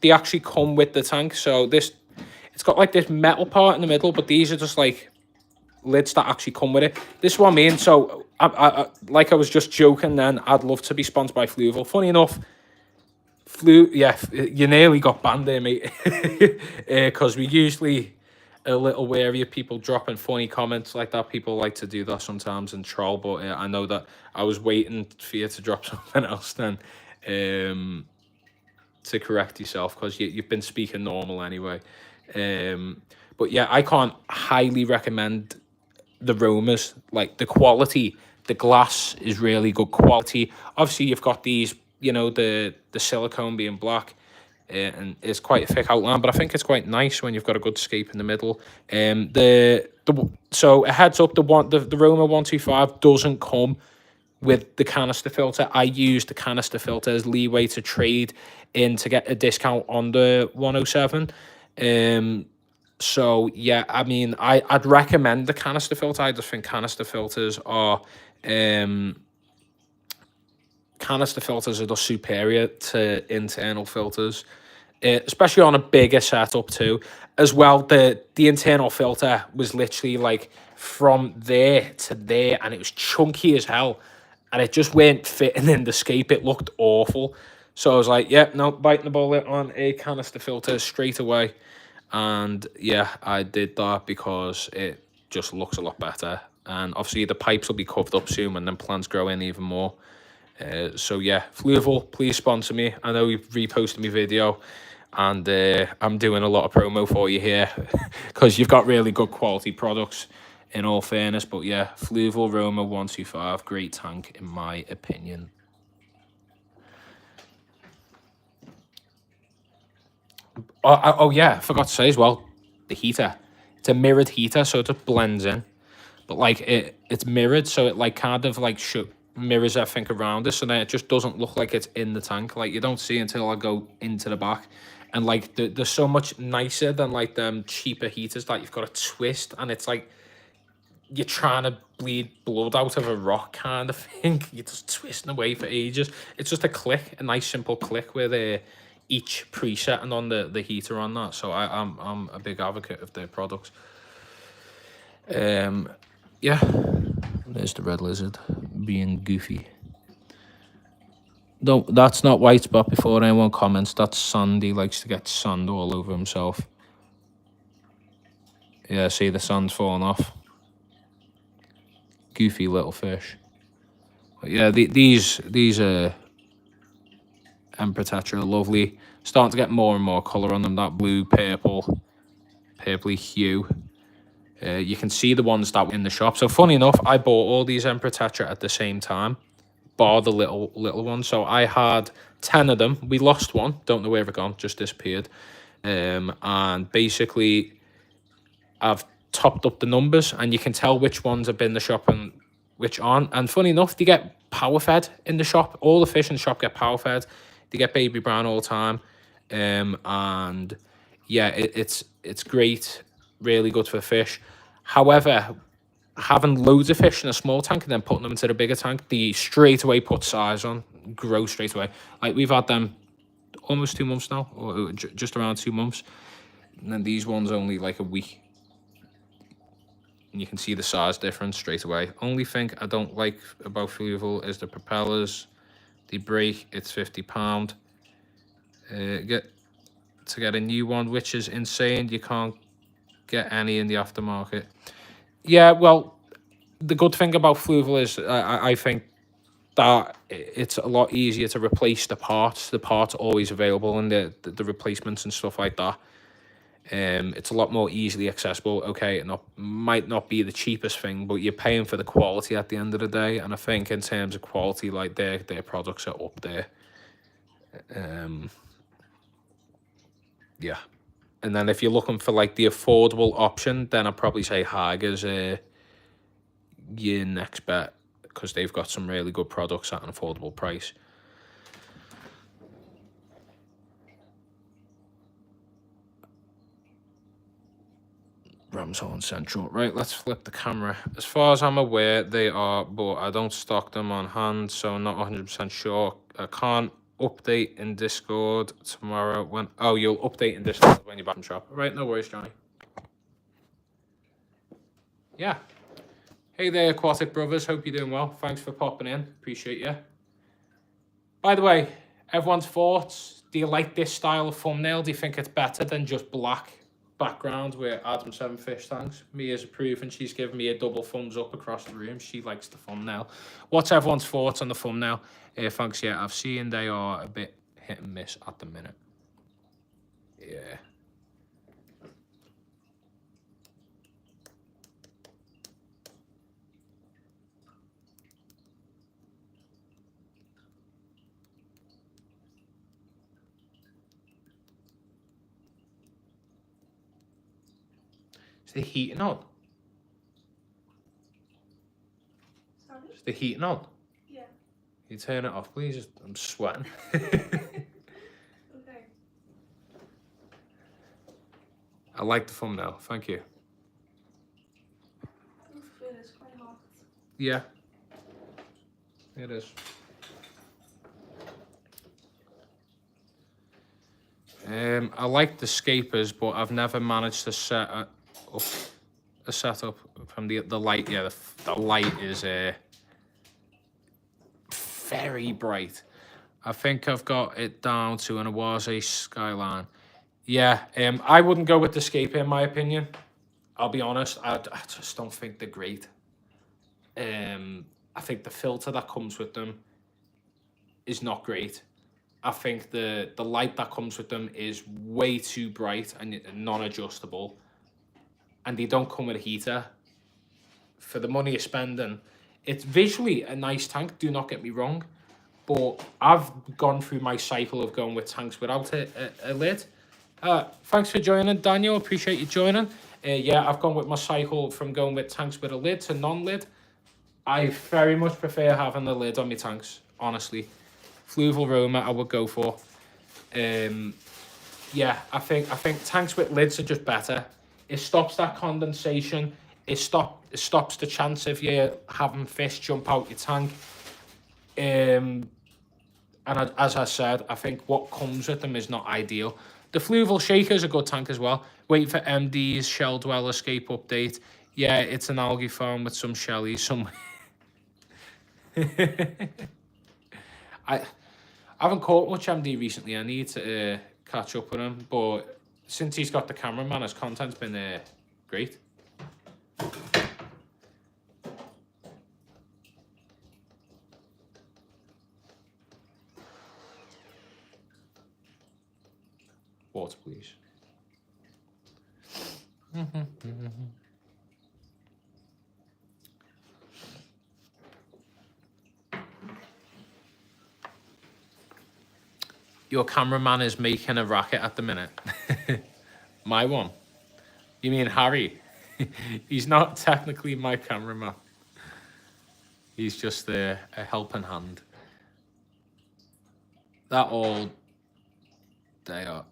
They actually come with the tank. So it's got like this metal part in the middle, but these are just like lids that actually come with it. This is what I mean. So I like I was just joking then, I'd love to be sponsored by Fluval. Funny enough, yeah, you nearly got banned there, mate. Because we usually a little wary of people dropping funny comments like that. People like to do that sometimes and troll, but I know that I was waiting for you to drop something else then. to correct yourself because you've been speaking normal anyway. But yeah, I can't highly recommend the Romas. Like the quality, the glass is really good quality. Obviously, you've got these, the silicone being black, and it's quite a thick outline, but I think it's quite nice when you've got a good scape in the middle. So a heads up, the Roma 125 doesn't come with the canister filter. I use the canister filter as leeway to trade in to get a discount on the 107. So yeah, I mean, I'd recommend the canister filter. I just think canister filters are just superior to internal filters, especially on a bigger setup too. As well, the internal filter was literally like from there to there, and it was chunky as hell, and it just weren't fitting in the scape. It looked awful. So I was like, yeah, no, biting the bullet on a canister filter straight away. And yeah, I did that because it just looks a lot better. And obviously the pipes will be covered up soon and then plants grow in even more. So yeah, Fluval, please sponsor me. I know you've reposted my video, and I'm doing a lot of promo for you here because you've got really good quality products in all fairness. But yeah, Fluval Roma 125, great tank in my opinion. Oh yeah, I forgot to say as well, the heater. It's a mirrored heater, so it just blends in. But like it's mirrored, so it like kind of like mirrors everything around it, so then it just doesn't look like it's in the tank. Like you don't see until I go into the back, and like they're so much nicer than like them cheaper heaters that you've got to twist, and it's like you're trying to bleed blood out of a rock kind of thing. You're just twisting away for ages. It's just a nice simple click with each preset and on the heater on that. So I'm a big advocate of their products. Yeah, there's the red lizard being goofy. No, that's not White Spot before anyone comments. That's sand. He likes to get sand all over himself. Yeah, see the sand's falling off. Goofy little fish. But yeah, these Emperor Tetra are lovely. Starting to get more and more colour on them. That blue, purpley hue. You can see the ones that were in the shop. So funny enough, I bought all these Emperor Tetra at the same time, bar the little ones. So I had 10 of them. We lost one. Don't know where it gone. Just disappeared. And basically, I've topped up the numbers, and you can tell which ones have been in the shop and which aren't. And funny enough, they get power fed in the shop. All the fish in the shop get power fed. They get baby brown all the time. And yeah, it's great. Really good for fish. However, having loads of fish in a small tank and then putting them into the bigger tank, they straight away put size on, grow straight away. Like we've had them almost 2 months now, or just around 2 months. And then these ones only like a week. And you can see the size difference straight away. Only thing I don't like about Fluval is the propellers. They break, it's £50. Get a new one, which is insane. You can't get any in the aftermarket. Yeah, well, the good thing about Fluval is I think that it's a lot easier to replace the parts. The parts are always available, and the replacements and stuff like that. It's a lot more easily accessible. Okay, it might not be the cheapest thing, but you're paying for the quality at the end of the day. And I think in terms of quality, like their products are up there. Yeah. And then if you're looking for like the affordable option, then I'd probably say Haiger's your next bet, because they've got some really good products at an affordable price. Ramshorn Central. Right, let's flip the camera. As far as I'm aware, they are, but I don't stock them on hand, so I'm not 100% sure. I can't update in Discord tomorrow. You'll update in Discord when you're back from shop. Right, no worries, Johnny. Yeah. Hey there, Aquatic Brothers. Hope you're doing well. Thanks for popping in. Appreciate you. By the way, everyone's thoughts. Do you like this style of thumbnail? Do you think it's better than just black background with Adam 7 fish tanks? Mia's approving. She's giving me a double thumbs up across the room. She likes the thumbnail. What's everyone's thoughts on the thumbnail? Thanks. Yeah, I've seen they are a bit hit and miss at the minute. Yeah. Is the heating on? Sorry? Is the heating on? Yeah. Can you turn it off, please? I'm sweating. Okay. I like the thumbnail. Thank you. It is quite hot. Yeah. It is. I like the scapers, but I've never managed to set up a setup from the light. Yeah, the light is very bright. I think I've got it down to an Awase Skyline. Yeah, I wouldn't go with the scaper in my opinion. I'll be honest, I just don't think they're great. I think the filter that comes with them is not great. I think the light that comes with them is way too bright and non-adjustable. And they don't come with a heater. For the money you're spending, it's visually a nice tank, do not get me wrong. But I've gone through my cycle of going with tanks without a lid. Thanks for joining, Daniel. Appreciate you joining. Yeah, I've gone with my cycle from going with tanks with a lid to non-lid. I very much prefer having the lid on my tanks, honestly. Fluval Roma I would go for. Yeah, I think tanks with lids are just better. It stops that condensation. It stops the chance of you having fish jump out your tank. And as I said, I think what comes with them is not ideal. The Fluval Shaker is a good tank as well. Wait for MD's Shell Dwell Escape update. Yeah, it's an algae farm with some shellies. Some. I haven't caught much MD recently. I need to catch up with him. But since he's got the cameraman, his content's been great. Water, please. Your cameraman is making a racket at the minute. My one? You mean Harry? He's not technically my cameraman. He's just a helping hand. That all they are.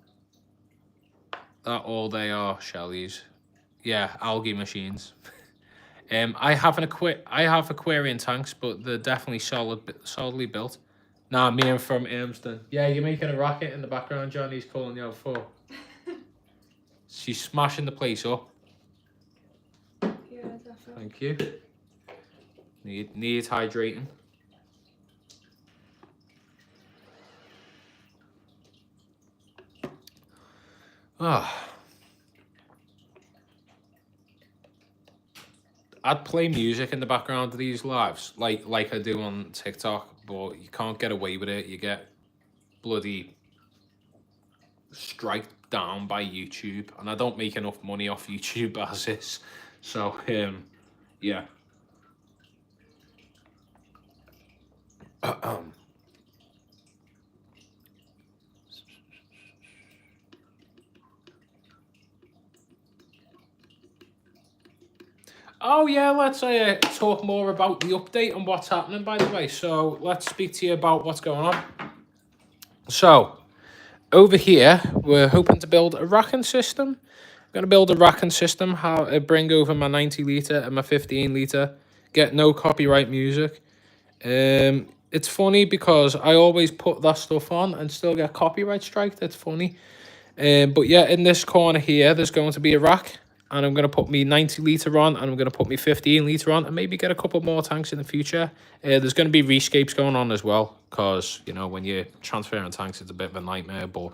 That all they are, Shellies. Yeah, algae machines. I have aquarium tanks, but they're definitely solidly built. Nah, me and from Amsden. Yeah, you're making a racket in the background, Johnny's calling you out for. She's smashing the place up. Yeah, definitely. Thank you. Need hydrating. I'd play music in the background of these lives, like I do on TikTok, but you can't get away with it. You get bloody striked down by YouTube, and I don't make enough money off YouTube as is. So, yeah. Oh yeah, let's talk more about the update and what's happening, by the way. So let's speak to you about what's going on. So over here, we're hoping to build a racking system. I'm going to build a racking system, how to bring over my 90 litre and my 15 litre, get no copyright music. It's funny because I always put that stuff on and still get copyright strike. That's funny. But yeah, in this corner here, there's going to be a rack. And I'm going to put me 90 litre on, and I'm going to put me 15 litre on, and maybe get a couple more tanks in the future. There's going to be rescapes going on as well, because, you know, when you're transferring tanks, it's a bit of a nightmare. But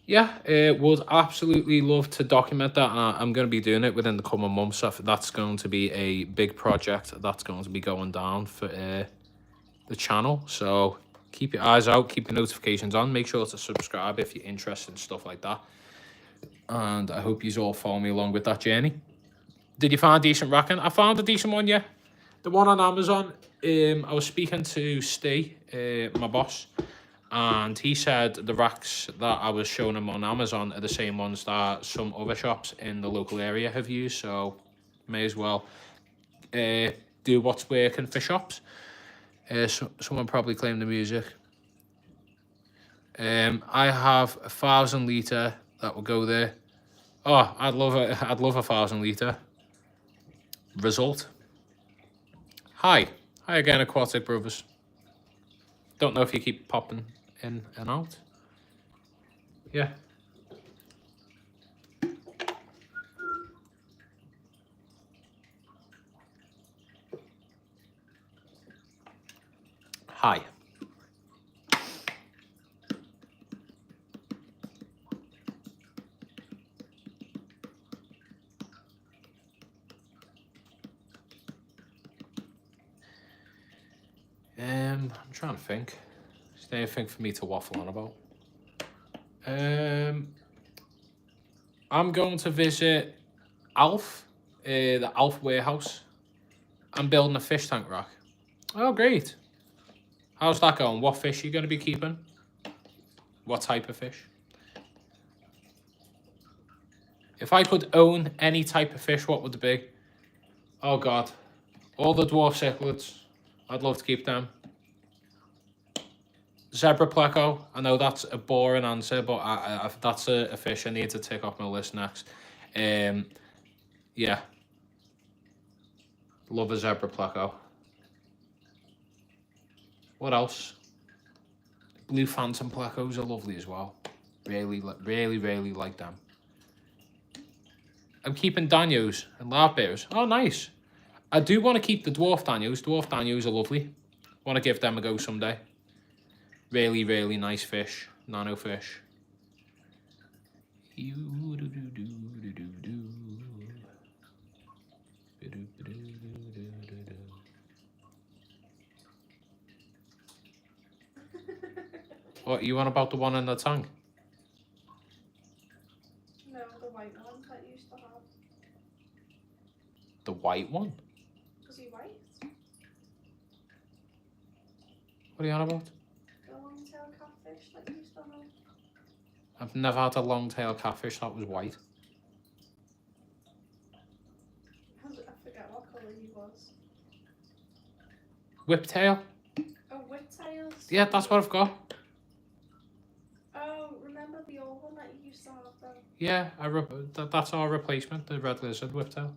yeah, would absolutely love to document that. I'm going to be doing it within the coming months. That's going to be a big project that's going to be going down for the channel. So keep your eyes out, keep your notifications on. Make sure to subscribe if you're interested in stuff like that. And I hope you all follow me along with that journey. Did you find a decent racking? I found a decent one, yeah. The one on Amazon, I was speaking to Steve, my boss, and he said the racks that I was showing him on Amazon are the same ones that some other shops in the local area have used, so may as well do what's working for shops. Someone probably claimed the music. I have 1,000 litre that will go there. Oh, I'd love 1,000 litre. Result. Hi again, Aquatic Brothers. Don't know if you keep popping in and out. Yeah. Hi. I'm trying to think. Is there anything for me to waffle on about? I'm going to visit Alf, the Alf warehouse. I'm building a fish tank rack. Oh, great. How's that going? What fish are you going to be keeping? What type of fish? If I could own any type of fish, what would it be? Oh, God. All the dwarf cichlids. I'd love to keep them. Zebra pleco. I know that's a boring answer, but that's a fish I need to tick off my list next. Yeah. Love a zebra pleco. What else? Blue phantom plecos are lovely as well. Really like them. I'm keeping Danios and lard bears. Oh, nice. I do want to keep the dwarf Danios. Dwarf Danios are lovely. Want to give them a go someday. Really nice fish. Nano fish. What, you on about the one in the tank? No, the white one that you used to have. The white one? Was he white? What are you on about? The long-tailed catfish that you used to have. I've never had a long-tailed catfish that was white. I forget what colour he was. Whiptail? Oh, whiptails? Yeah, that's what I've got. Oh, remember the old one that you used to have though? Yeah, that's our replacement, the red lizard whiptail.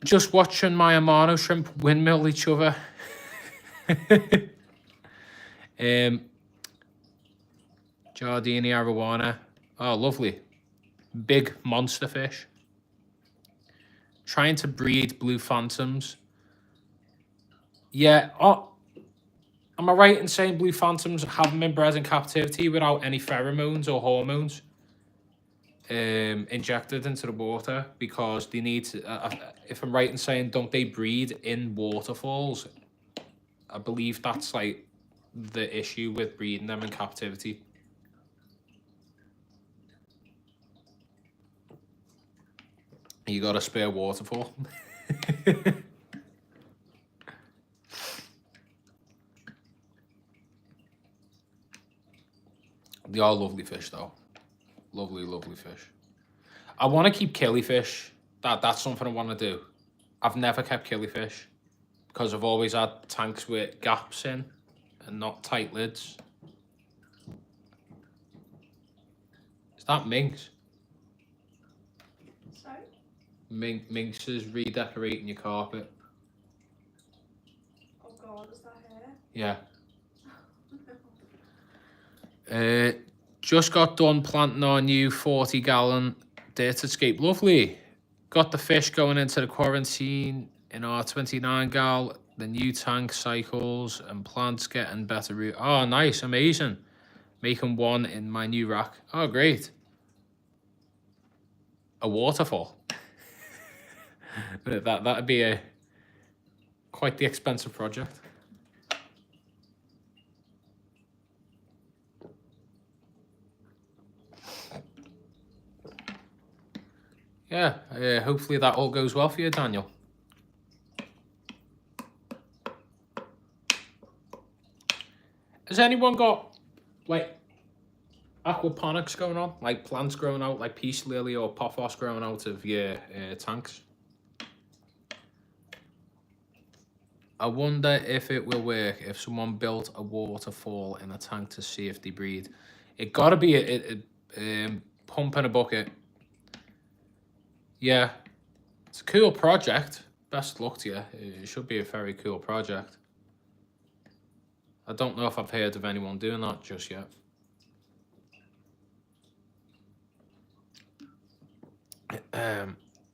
Just watching my Amano shrimp windmill each other. Giardini arowana. Oh, lovely. Big monster fish. Trying to breed blue phantoms. Yeah. Oh, am I right in saying blue phantoms haven't been bred in captivity without any pheromones or hormones injected into the water because they need to, if I'm right in saying, don't they breed in waterfalls? I believe that's like the issue with breeding them in captivity. You got a spare waterfall. They are lovely fish though. Lovely fish. I want to keep killifish. That's something I want to do. I've never kept killifish because I've always had tanks with gaps in and not tight lids. Is that minx? Sorry? Minx is redecorating your carpet. Oh God, is that hair? Yeah. Just got done planting our new 40-gallon dirt escape. Lovely. Got the fish going into the quarantine in our 29 gal. The new tank cycles and plants getting better root. Oh, nice, amazing. Making one in my new rack. Oh, great. A waterfall. That'd be a Quite the expensive project. Yeah, hopefully that all goes well for you, Daniel. Has anyone got, like, aquaponics going on? Like plants growing out, like peace lily or pothos growing out of your tanks? I wonder if it will work if someone built a waterfall in a tank to see if they breed. It gotta be a pump in a bucket. Yeah, it's a cool project. Best luck to you. It should be a very cool project. I don't know if I've heard of anyone doing that just yet.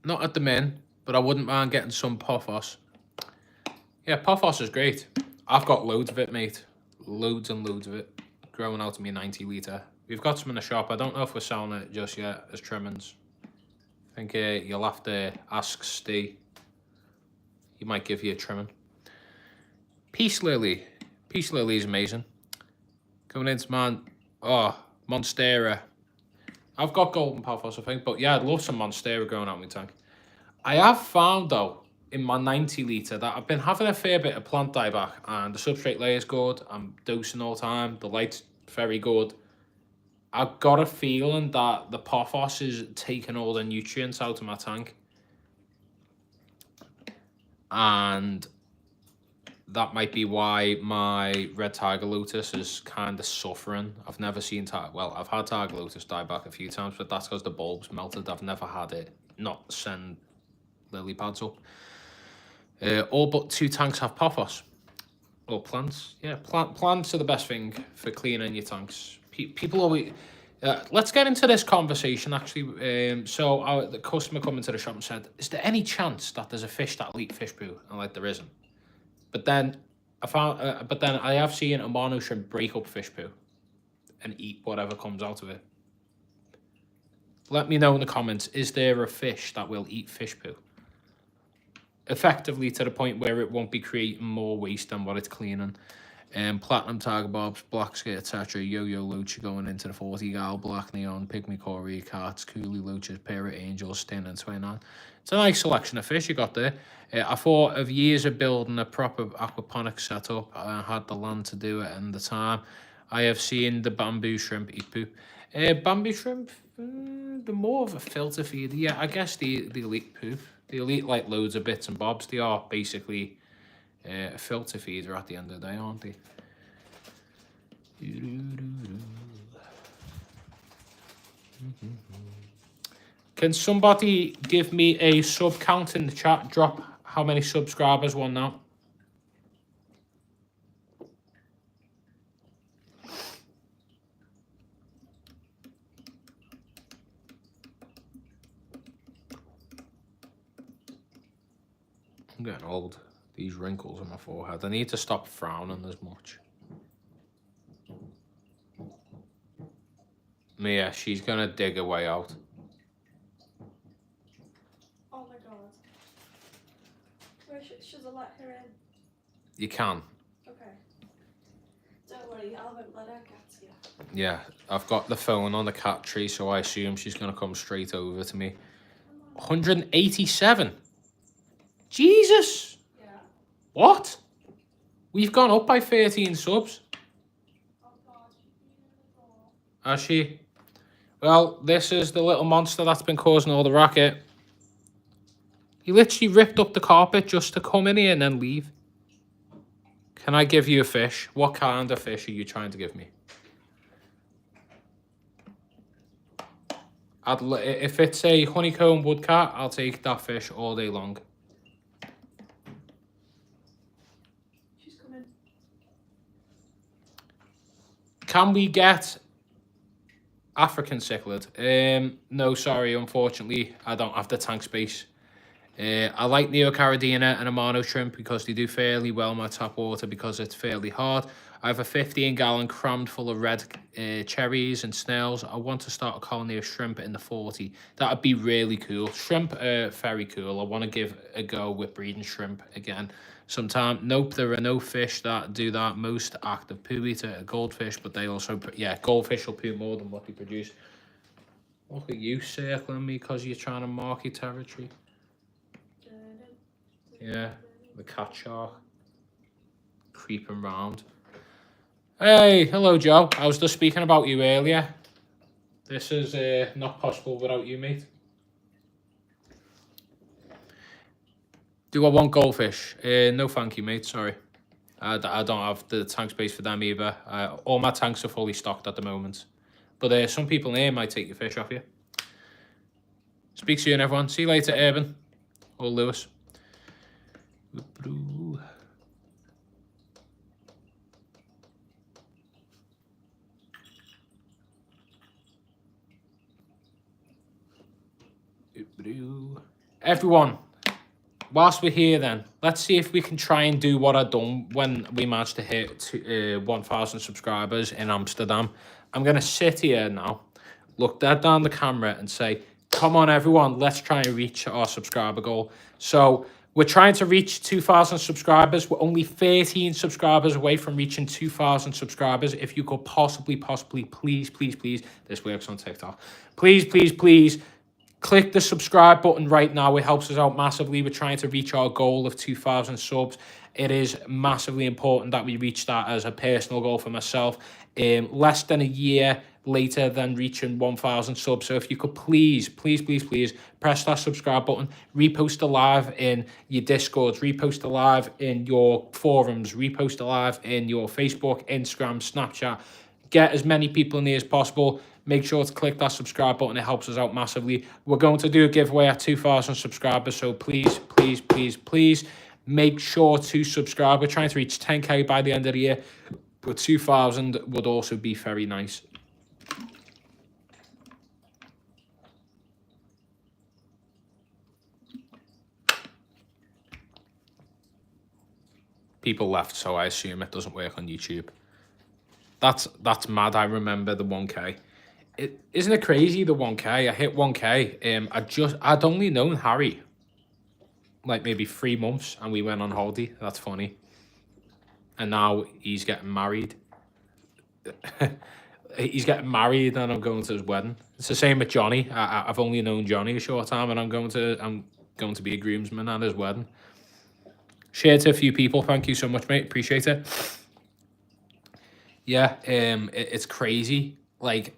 Not at the min, but I wouldn't mind getting some pothos. Yeah, pothos is great. I've got loads of it, mate. Loads and loads of it. Growing out of me 90 litre. We've got some in the shop. I don't know if we're selling it just yet as trimmings. I think you'll have to ask Steve. He might give you a trimming. Peace Lily. Peace Lily is amazing. Coming into Monstera. I've got golden pothos, I think, but yeah, I'd love some Monstera growing out of my tank. I have found, though, in my 90 litre that I've been having a fair bit of plant dieback, and the substrate layer is good. I'm dosing all the time. The light's very good. I've got a feeling that the pothos is taking all the nutrients out of my tank. And that might be why my red tiger lotus is kind of suffering. I've never seen I've had tiger lotus dieback a few times, but that's because the bulb's melted. I've never had it not send lily pads up. All but 2 tanks have pothos. Or plants. Yeah, plants are the best thing for cleaning your tanks. People always... let's get into this conversation, actually. So the customer come into the shop and said, is there any chance that there's a fish that'll eat fish poo? And like, there isn't. But then I have seen a mono shrimp break up fish poo and eat whatever comes out of it. Let me know in the comments, is there a fish that will eat fish poo? Effectively to the point where it won't be creating more waste than what it's cleaning. Platinum Tiger Bobs, Black Skate, etc. Yo-Yo Loach going into the 40 gal, Black Neon, Pygmy Cory, Cats, Coolie Loaches, Parrot Angels, Stin and 29. It's a nice selection of fish you got there. I thought of years of building a proper aquaponics setup. I had the land to do it and the time. I have seen the bamboo shrimp eat poo. Bamboo shrimp, they're more of a filter feeder. Yeah, I guess they'll eat poo. They'll eat like loads of bits and bobs. They are basically a filter feeder at the end of the day, aren't they? Can somebody give me a sub count in the chat? Drop how many subscribers won now. I'm getting old. These wrinkles on my forehead. I need to stop frowning as much. Mia, she's gonna dig her way out. Oh my god. Where should I let her in? You can. Okay. Don't worry, I won't let her get to you. Yeah, I've got the phone on the cat tree, so I assume she's gonna come straight over to me. 187. Jesus! Yeah. What? We've gone up by 13 subs. Oh god, she's been in the door. Has she? Well, this is the little monster that's been causing all the racket. He literally ripped up the carpet just to come in here and then leave. Can I give you a fish? What kind of fish are you trying to give me? If it's a honeycomb woodcat, I'll take that fish all day long. She's coming. Can we get African cichlid? No, sorry, unfortunately, I don't have the tank space. I like Neo Caridina and Amano shrimp because they do fairly well in my tap water because it's fairly hard. I have a 15-gallon crammed full of red cherries and snails. I want to start a colony of shrimp in the 40. That would be really cool. Shrimp are very cool. I want to give a go with breeding shrimp again sometime. Nope, there are no fish that do that. Most active poo eater are goldfish, but they also, yeah, goldfish will poo more than what they produce. Look at you circling me because you're trying to mark your territory. Yeah, the cat shark creeping round. Hey, hello, Joe. I was just speaking about you earlier. This is not possible without you, mate. Do I want goldfish? No, thank you, mate. Sorry. I don't have the tank space for them either. All my tanks are fully stocked at the moment. But some people here might take your fish off you. Speak soon, everyone. See you later, Urban. Or Lewis. Everyone, whilst we're here then, let's see if we can try and do what I done when we managed to hit 1,000 subscribers in Amsterdam. I'm going to sit here now, look dead down the camera and say, come on everyone, let's try and reach our subscriber goal. So we're trying to reach 2,000 subscribers. We're only 13 subscribers away from reaching 2,000 subscribers. If you could possibly, please, this works on TikTok. Please, click the subscribe button right now. It helps us out massively. We're trying to reach our goal of 2,000 subs. It is massively important that we reach that as a personal goal for myself. Less than a year later than reaching 1,000 subs. So if you could please press that subscribe button, repost a live in your Discords, repost a live in your forums, repost a live in your Facebook, Instagram, Snapchat. Get as many people in there as possible. Make sure to click that subscribe button. It helps us out massively. We're going to do a giveaway at 2,000 subscribers. So please, make sure to subscribe. We're trying to reach 10K by the end of the year. But 2,000 would also be very nice. People left, so I assume it doesn't work on YouTube. That's mad. I remember the 1K. Isn't it crazy, the 1K? I hit 1K. I'd only known Harry like maybe 3 months and we went on holiday. That's funny. And now he's getting married. He's getting married and I'm going to his wedding. It's the same with Johnny. I've only known Johnny a short time and I'm going to be a groomsman at his wedding. Share to a few people. Thank you so much, mate. Appreciate it. Yeah, it's crazy. Like,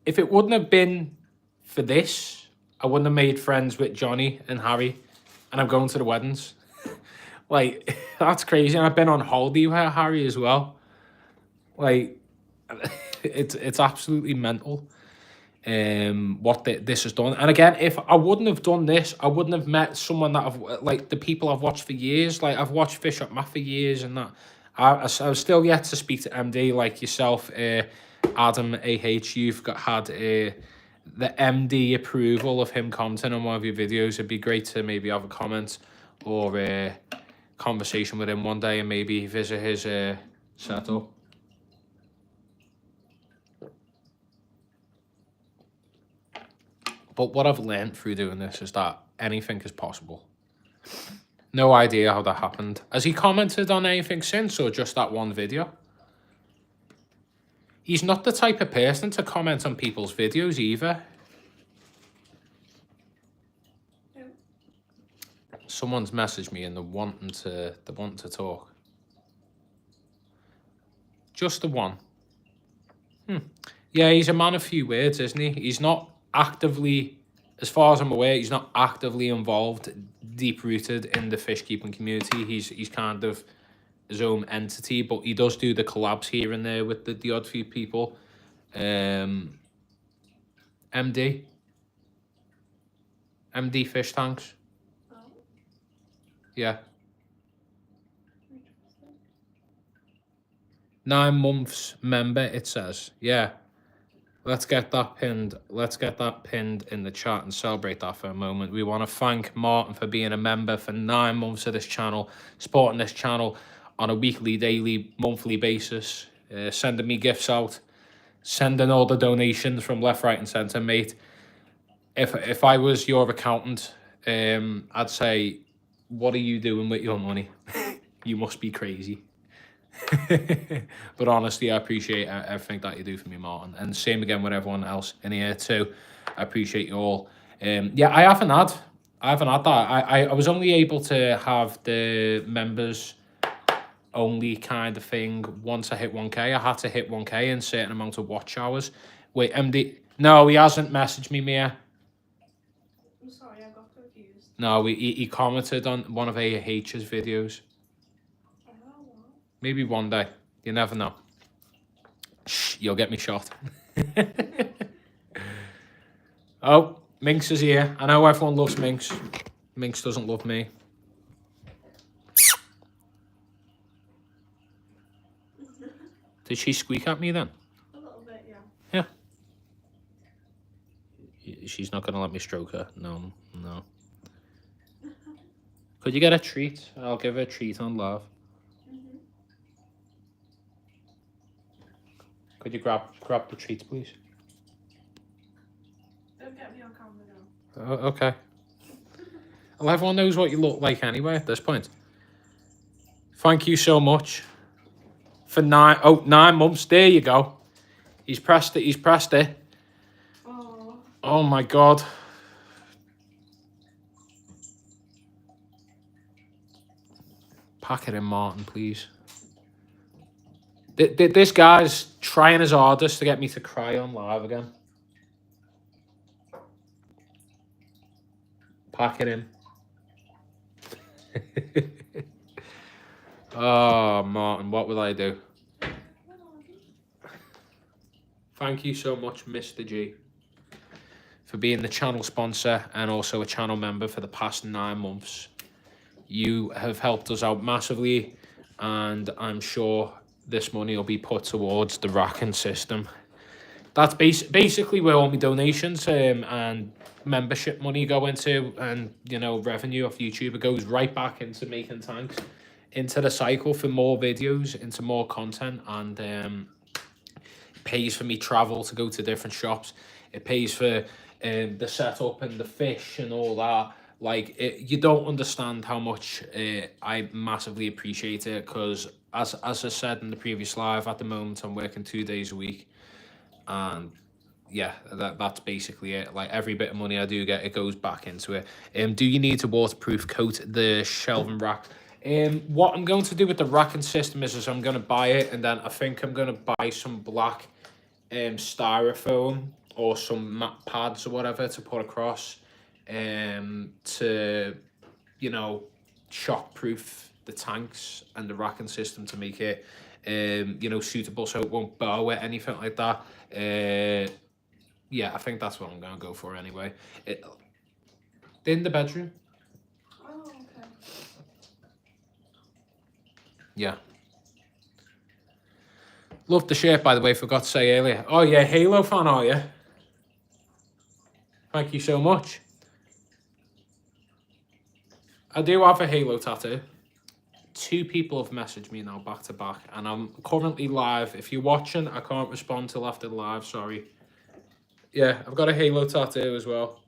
if it wouldn't have been for this, I wouldn't have made friends with Johnny and Harry, and I'm going to the weddings. Like, that's crazy. And I've been on holiday with Harry as well. Like, it's absolutely mental. What this has done. And again, if I wouldn't have done this, I wouldn't have met someone that like the people I've watched for years. Like, I've watched Fish Up Math for years and that. I've still yet to speak to MD like yourself, Adam AH. You've had the MD approval of him commenting on one of your videos. It'd be great to maybe have a comment or a conversation with him one day and maybe visit his setup. But what I've learned through doing this is that anything is possible. No idea how that happened. Has he commented on anything since or just that one video? He's not the type of person to comment on people's videos either. No. Someone's messaged me and they're wanting to talk. Just the one. Yeah, he's a man of few words, isn't he? He's not actively, as far as I'm aware, he's not actively involved, deep-rooted in the fish keeping community. He's kind of his own entity, but he does do the collabs here and there with the odd few people. MD Fish Tanks. Oh. Yeah. 9 months member, it says. Yeah. Let's get that pinned. Let's get that pinned in the chat and celebrate that for a moment. We want to thank Martin for being a member for 9 months of this channel, supporting this channel on a weekly, daily, monthly basis, sending me gifts out, sending all the donations from left, right, and centre, mate. If I was your accountant, I'd say, what are you doing with your money? You must be crazy. But honestly, I appreciate everything that you do for me, Martin, and same again with everyone else in here too. I appreciate you all. Yeah, I haven't had that. I was only able to have the members only kind of thing once I hit 1K. I had to hit 1K in a certain amount of watch hours. Wait, MD, no, he hasn't messaged me, Mia. I'm sorry, I got confused. No, he commented on one of AH's videos. Oh, wow. Maybe one day. You never know. Shh, you'll get me shot. Oh, Minx is here. I know everyone loves Minx. Minx doesn't love me. Did she squeak at me then? A little bit, yeah. Yeah. She's not going to let me stroke her. No, no. Could you get a treat? I'll give her a treat on live. Mm-hmm. Could you grab the treats, please? Don't get me on camera now. Oh, okay. Well, everyone knows what you look like anyway at this point. Thank you so much for 9 months. There you go. He's pressed it. Oh. Oh my God. Pack it in, Martin, please. This guy's trying his hardest to get me to cry on live again. Pack it in. Oh, Martin, what will I do? Thank you so much, Mr. G, for being the channel sponsor and also a channel member for the past 9 months. You have helped us out massively, and I'm sure this money will be put towards the racking system. That's basically where all my donations and membership money go into, and revenue off YouTube. It goes right back into making tanks, into the cycle for more videos, into more content, and pays for me travel to go to different shops. It pays for the setup and the fish and all that. Like, you don't understand how much I massively appreciate it, because as I said in the previous live, at the moment I'm working 2 days a week, and yeah, that's basically it. Like, every bit of money I do get, it goes back into it. Do you need to waterproof coat the shelving rack? What I'm going to do with the racking system is I'm going to buy it, and then I think I'm going to buy some black styrofoam or some mat pads or whatever to put across, to shock proof the tanks and the racking system to make it suitable so it won't bow or anything like that. Yeah, I think that's what I'm gonna go for anyway. In the bedroom. Oh, okay. Yeah. Love the shirt, by the way, forgot to say earlier. Oh yeah, Halo fan, are you? Thank you so much. I do have a Halo tattoo. 2 people have messaged me now back to back, and I'm currently live. If you're watching, I can't respond till after the live, sorry. Yeah, I've got a Halo tattoo as well.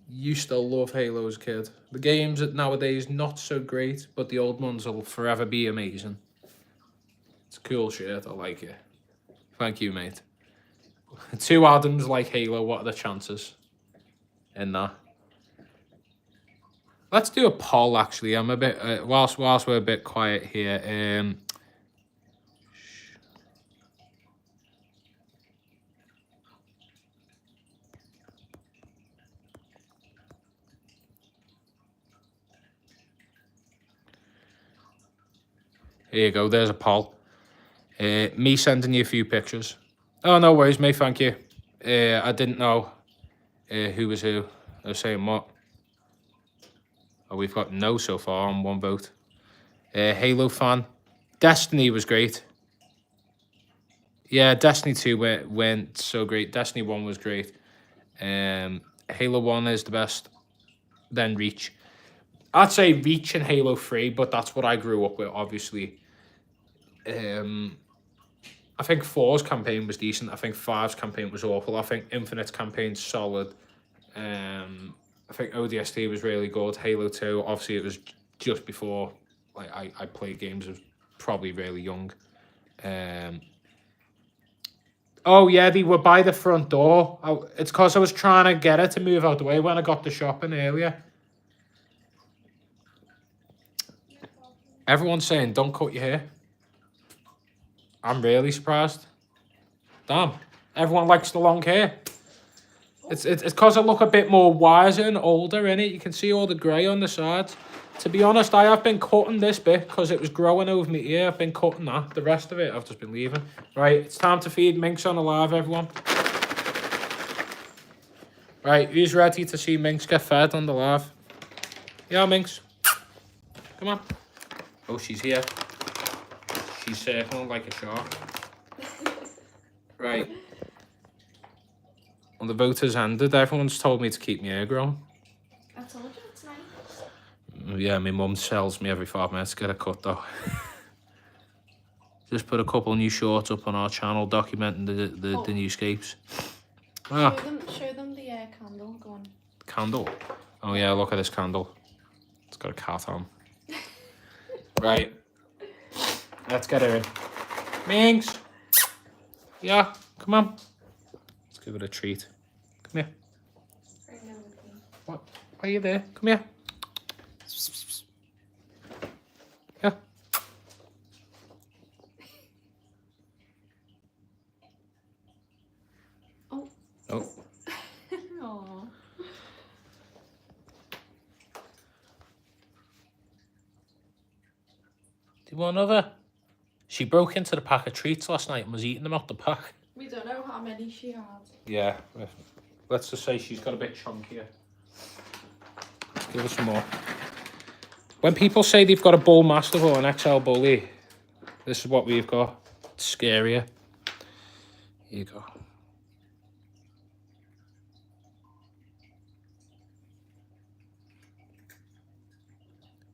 Used to love Halo as a kid. The games nowadays not so great, but the old ones will forever be amazing. It's a cool shirt, I like it. Thank you, mate. 2 Adams like Halo, what are the chances in that? Let's do a poll, actually. I'm a bit, whilst we're a bit quiet here. Here you go, there's a poll. Me sending you a few pictures. Oh, no worries, mate, thank you. I didn't know who was who. I was saying what. Oh, we've got no so far on 1 vote. Halo fan. Destiny was great. Yeah, Destiny 2 went so great. Destiny 1 was great. Halo 1 is the best. Then Reach. I'd say Reach and Halo 3, but that's what I grew up with, obviously. I think 4's campaign was decent. I think 5's campaign was awful. I think Infinite's campaign's solid. I think ODST was really good. Halo 2, obviously it was just before like I played games. I was probably really young. Oh yeah, they were by the front door. It's because I was trying to get her to move out the way when I got the shopping earlier. Everyone's saying don't cut your hair. I'm really surprised. Damn, everyone likes the long hair. It's because I look a bit more wiser and older in it. You can see all the grey on the sides. To be honest, I have been cutting this bit because it was growing over my ear. I've been cutting that. The rest of it, I've just been leaving. Right, it's time to feed Minx on the live, everyone. Right, who's ready to see Minx get fed on the live? Yeah, Minx. Come on. Oh, she's here. She's circling like a shark. Right. Well, the vote has ended. Everyone's told me to keep my hair growing. I told you it's nice. Yeah, my mum tells me every 5 minutes to get a cut though. Just put a couple new shorts up on our channel documenting the new scapes. Ah. Show them the candle. Go on. Candle? Oh yeah, look at this candle. It's got a cat on. Right. Let's get her in. Minx! Yeah, come on. Let's give it a treat. Come here. What? Why are you there? Come here. Yeah. Oh. Oh. Aww. Do you want another? She broke into the pack of treats last night and was eating them out the pack. We don't know how many she had. Yeah. Let's just say she's got a bit chunkier. Give her some more. When people say they've got a bull mastiff or an XL bully, this is what we've got. It's scarier. Here you go.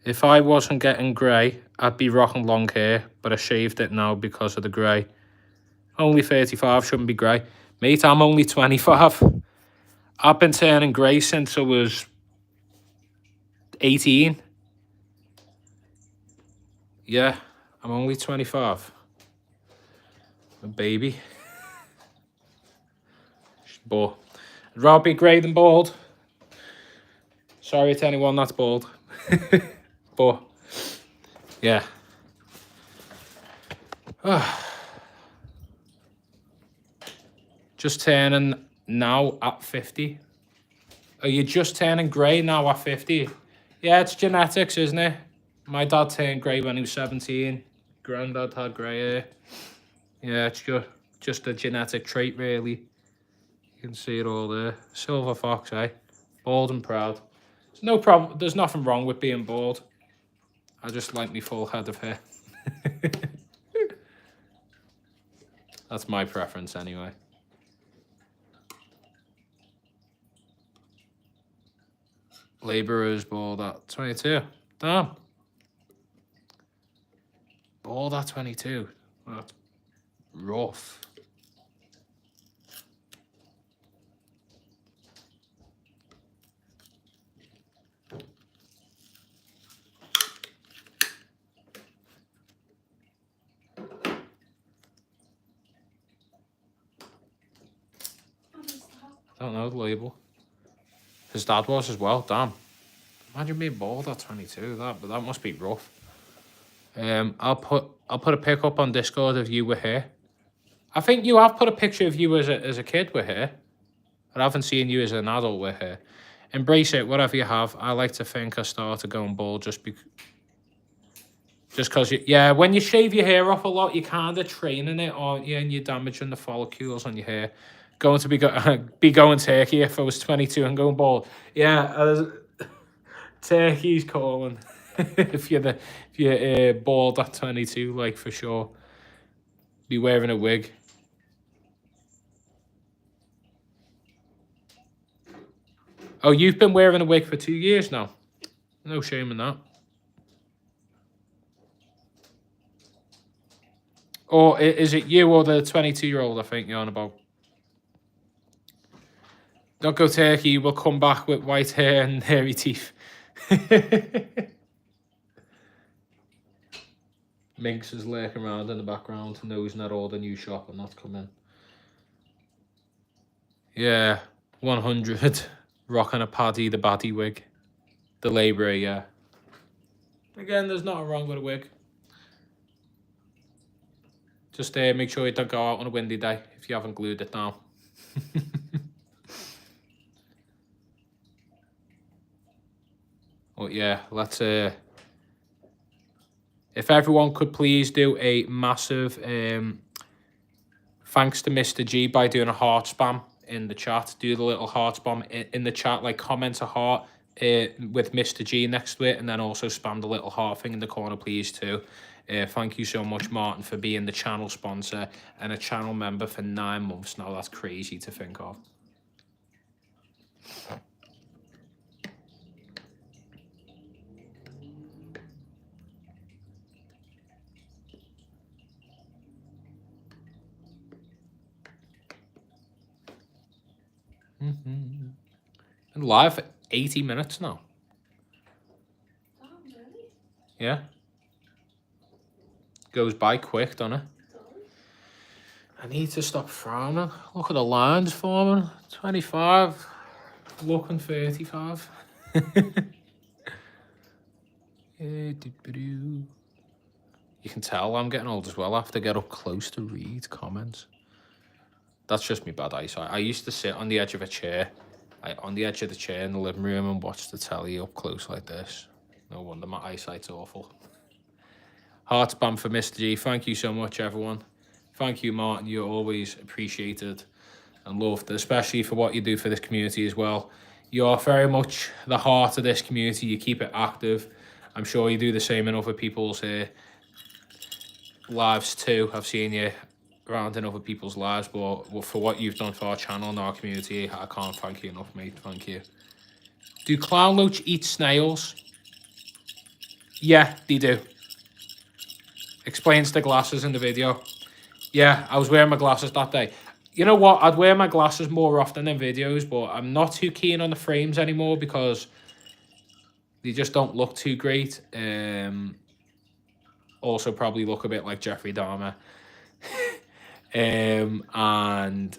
If I wasn't getting grey, I'd be rocking long hair, but I shaved it now because of the grey. Only 35, shouldn't be grey. Mate, I'm only 25. I've been turning grey since I was 18. Yeah, I'm only 25. A baby. But I'd rather be grey than bald. Sorry to anyone that's bald. But, yeah. Just turning now at 50. Are you just turning grey now at 50? Yeah, it's genetics, isn't it? My dad turned grey when he was 17. Granddad had grey hair. Yeah, it's just a genetic trait, really. You can see it all there. Silver fox, eh? Bald and proud. There's no problem. There's nothing wrong with being bald. I just like me full head of hair. That's my preference anyway. Labourers bald at 22. Damn. Bald at 22. That's rough. I don't know the label. His dad was as well. Damn. Imagine being bald at 22. That must be rough. I'll put a pic up on Discord of you with hair. I think you have put a picture of you as a kid with hair. I haven't seen you as an adult with hair. Embrace it, whatever you have. I like to think I started going bald just because yeah, when you shave your hair off a lot, you're kind of training it, aren't you? And you're damaging the follicles on your hair. Going to be going turkey if I was 22 and going bald. Yeah, turkey's calling. if you're bald at 22, like for sure. Be wearing a wig. Oh, you've been wearing a wig for 2 years now. No shame in that. Or is it you or the 22-year-old I think you're on about? Don't go turkey, you will come back with white hair and hairy teeth. Minx is lurking around in the background, knows not all the new shop and not come in. Yeah, 100. Rocking a Paddy the Baddy wig. The labourer, yeah. Again, there's nothing wrong with a wig. Just make sure you don't go out on a windy day if you haven't glued it down. But yeah, let's... if everyone could please do a massive thanks to Mr. G by doing a heart spam in the chat. Do the little heart spam in the chat, like comment a heart with Mr. G next to it, and then also spam the little heart thing in the corner, please, too. Thank you so much, Martin, for being the channel sponsor and a channel member for 9 months now. That's crazy to think of. And live for 80 minutes now. Oh, really? Yeah. Goes by quick, doesn't it? I need to stop frowning. Look at the lines forming. 25. Looking 35. You can tell I'm getting old as well. I have to get up close to read comments. That's just me bad eyesight. I used to sit on the edge of a chair. On the edge of the chair in the living room and watch the telly up close like this. No wonder my eyesight's awful. Heart spam for Mr. G. Thank you so much, everyone. Thank you, Martin. You're always appreciated and loved, especially for what you do for this community as well. You're very much the heart of this community. You keep it active. I'm sure you do the same in other people's lives too. I've seen you around in other people's lives, but for what you've done for our channel and our community, I can't thank you enough, mate. Thank you. Do clown loach eat snails? Yeah, they do. Explains the glasses in the video. Yeah, I was wearing my glasses that day. You know what? I'd wear my glasses more often in videos, but I'm not too keen on the frames anymore because they just don't look too great. Also probably look a bit like Jeffrey Dahmer. And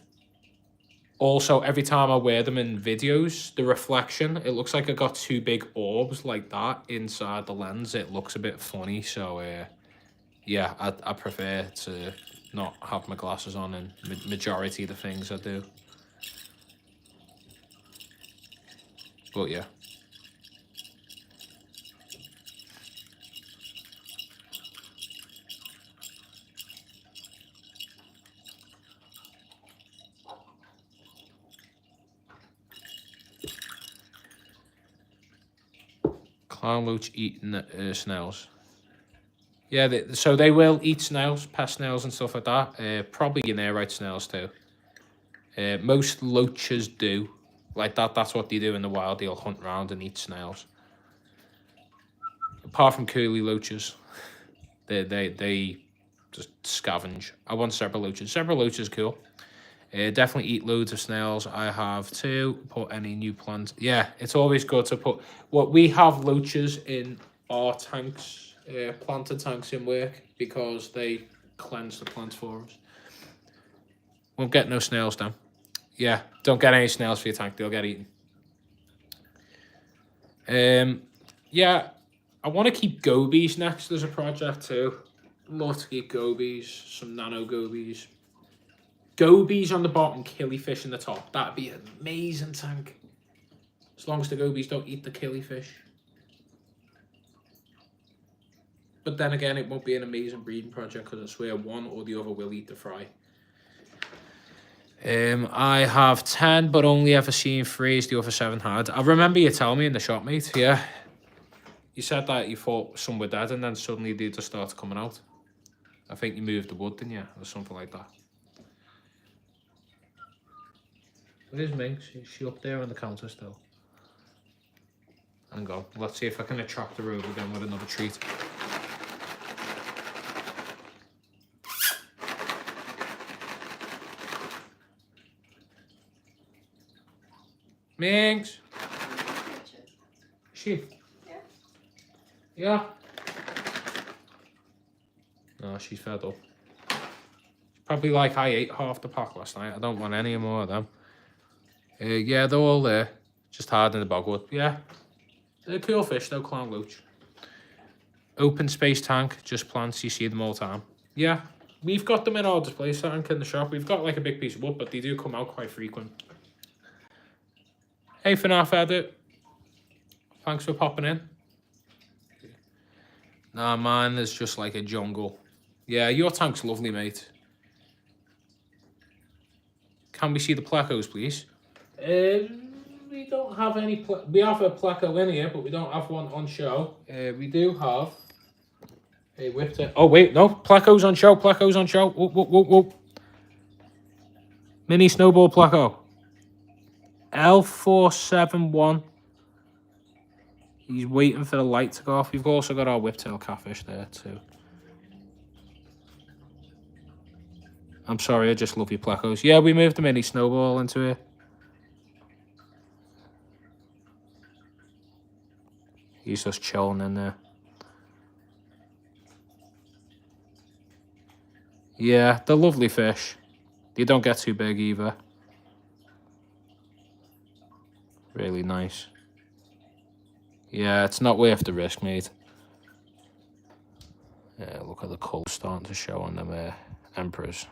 also every time I wear them in videos, the reflection, it looks like I got 2 big orbs like that inside the lens. It looks a bit funny, so yeah, I prefer to not have my glasses on in majority of the things I do. But yeah. Clown loach eating snails. Yeah, so they will eat snails, pest snails and stuff like that. Probably Guinea-right snails too. Most loaches do. Like that's what they do in the wild. They'll hunt around and eat snails. Apart from curly loaches. They just scavenge. I want zebra loaches. Zebra loaches cool. Definitely eat loads of snails. I have too. Put any new plants. Yeah, it's always good to put... What we have loaches in our tanks, planted tanks in work, because they cleanse the plants for us. Won't get no snails down. Yeah, don't get any snails for your tank. They'll get eaten. Yeah, I want to keep gobies next as a project too. Love to keep gobies, some nano gobies. Gobies on the bottom, killifish in the top. That'd be an amazing tank. As long as the gobies don't eat the killifish. But then again, it won't be an amazing breeding project because I swear one or the other will eat the fry. I have 10, but only ever seen 3 as the other 7 had. I remember you telling me in the shop, mate. Yeah. You said that you thought some were dead and then suddenly they just started coming out. I think you moved the wood, didn't you? Or something like that. Where's Minx? Is she up there on the counter still? and go. Let's see if I can attract her over again with another treat. Minx. She. Yeah. Yeah. No, she's fed up. Probably like I ate half the pack last night. I don't want any more of them. Yeah, they're all there. Just hard in the bogwood. Yeah. They're cool fish though, clown loach. Open space tank, just plants, you see them all the time. Yeah. We've got them in our display tank in the shop. We've got like a big piece of wood, but they do come out quite frequent. Hey, FNAF Edit. Thanks for popping in. Nah, mine is just like a jungle. Yeah, your tank's lovely, mate. Can we see the plecos, please? We don't have any. We have a pleco in here, but we don't have one on show. We do have a whiptail. Oh wait, no, pleco's on show. Pleco's on show. Whoop, whoop, whoop, whoop. Mini snowball pleco. L471. He's waiting for the light to go off. We've also got our whiptail catfish there too. I'm sorry, I just love your plecos. Yeah, we moved the mini snowball into here. He's just chilling in there. Yeah, they're lovely fish. They don't get too big either. Really nice. Yeah, it's not worth the risk, mate. Yeah, look at the colours starting to show on them emperors.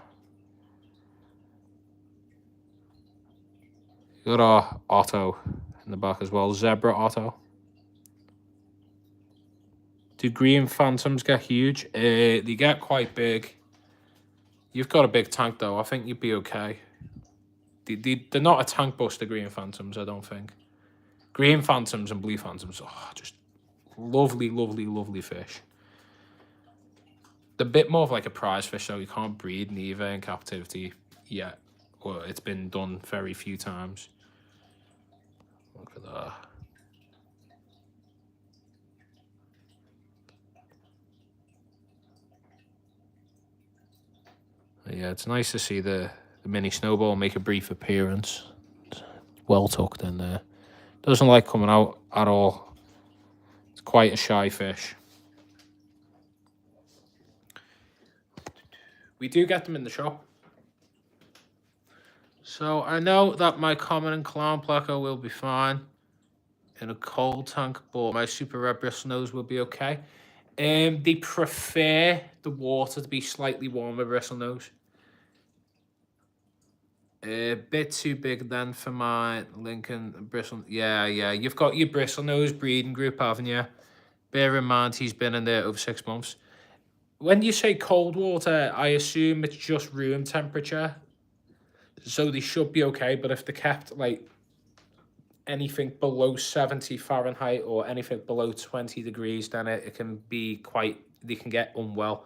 Got our Otto in the back as well. Zebra Otto. Do green phantoms get huge? They get quite big. You've got a big tank though. I think you'd be okay. They're not a tank buster, green phantoms, I don't think. Green phantoms and blue phantoms, oh, just lovely, lovely, lovely fish. They're a bit more of like a prize fish, so you can't breed neither in captivity yet. Well, it's been done very few times. Look at that. Yeah, it's nice to see the mini snowball make a brief appearance. It's well tucked in there. Doesn't like coming out at all. It's quite a shy fish. We do get them in the shop. So I know that my common and clown pleco will be fine in a cold tank, but my super red bristlenose will be okay. They prefer the water to be slightly warmer bristlenose. A bit too big then for my Lincoln bristle. Yeah, you've got your bristlenose breeding group, haven't you? Bear in mind he's been in there over 6 months. When you say cold water, I assume it's just room temperature. So they should be okay, but if they're kept like anything below 70 Fahrenheit or anything below 20 degrees, then it can be quite, they can get unwell.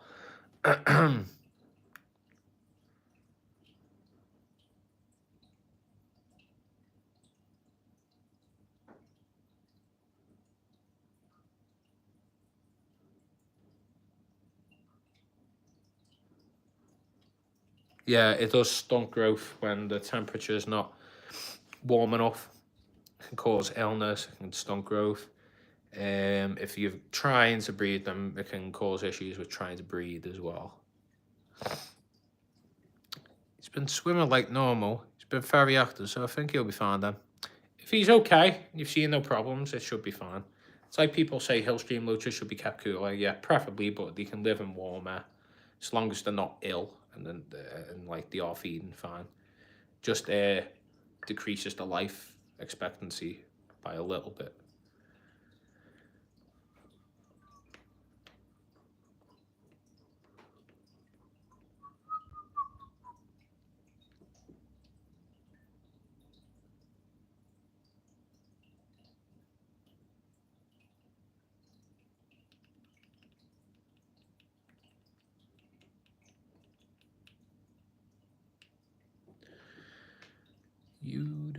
Yeah, it does stunt growth when the temperature is not warm enough. It can cause illness, it can stunt growth. If you're trying to breed them, it can cause issues with trying to breed as well. He's been swimming like normal. He's been very active, so I think he'll be fine then. If he's okay, you've seen no problems, it should be fine. It's like people say Hillstream loaches should be kept cooler. Yeah, preferably, but they can live in warmer as long as they're not ill and then like they are feeding fine. Just decreases the life expectancy by a little bit. You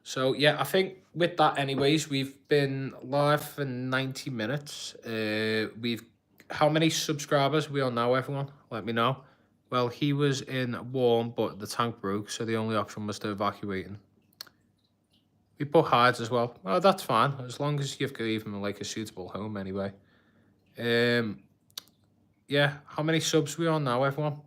So yeah, I think with that anyways, we've been live for 90 minutes. How many subscribers are we on now, everyone? Let me know. Well, he was in warm, but the tank broke, so the only option was to evacuate him. We put hides as well. Oh, that's fine, as long as you've given him like a suitable home anyway. Yeah, how many subs are we on now, everyone?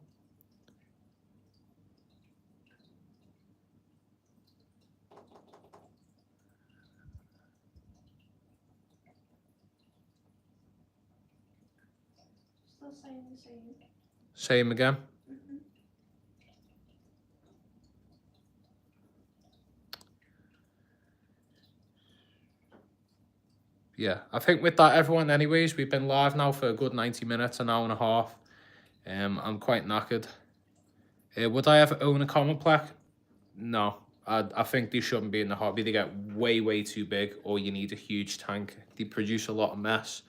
Still saying the same. Same again. Yeah, I think with that, everyone, anyways, we've been live now for a good 90 minutes, an hour and a half. I'm quite knackered. Would I ever own a common plaque? No. I think they shouldn't be in the hobby. They get way too big, or you need a huge tank. They produce a lot of mess.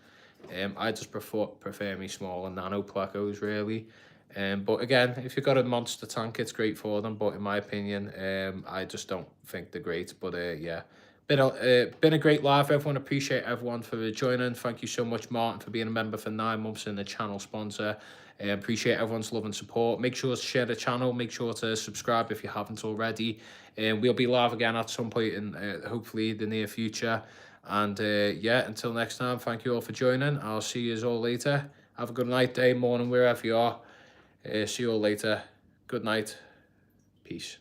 I just prefer me smaller nano placos, really. But again, if you've got a monster tank, it's great for them. But in my opinion, I just don't think they're great. But yeah, been a great live, everyone. Appreciate everyone for joining. Thank you so much, Martin, for being a member for 9 months and the channel sponsor. Appreciate everyone's love and support. Make sure to share the channel. Make sure to subscribe if you haven't already. We'll be live again at some point in hopefully the near future. And yeah, until next time, thank you all for joining. I'll see you all later. Have a good night, day, morning, wherever you are. See you all later. Good night. Peace.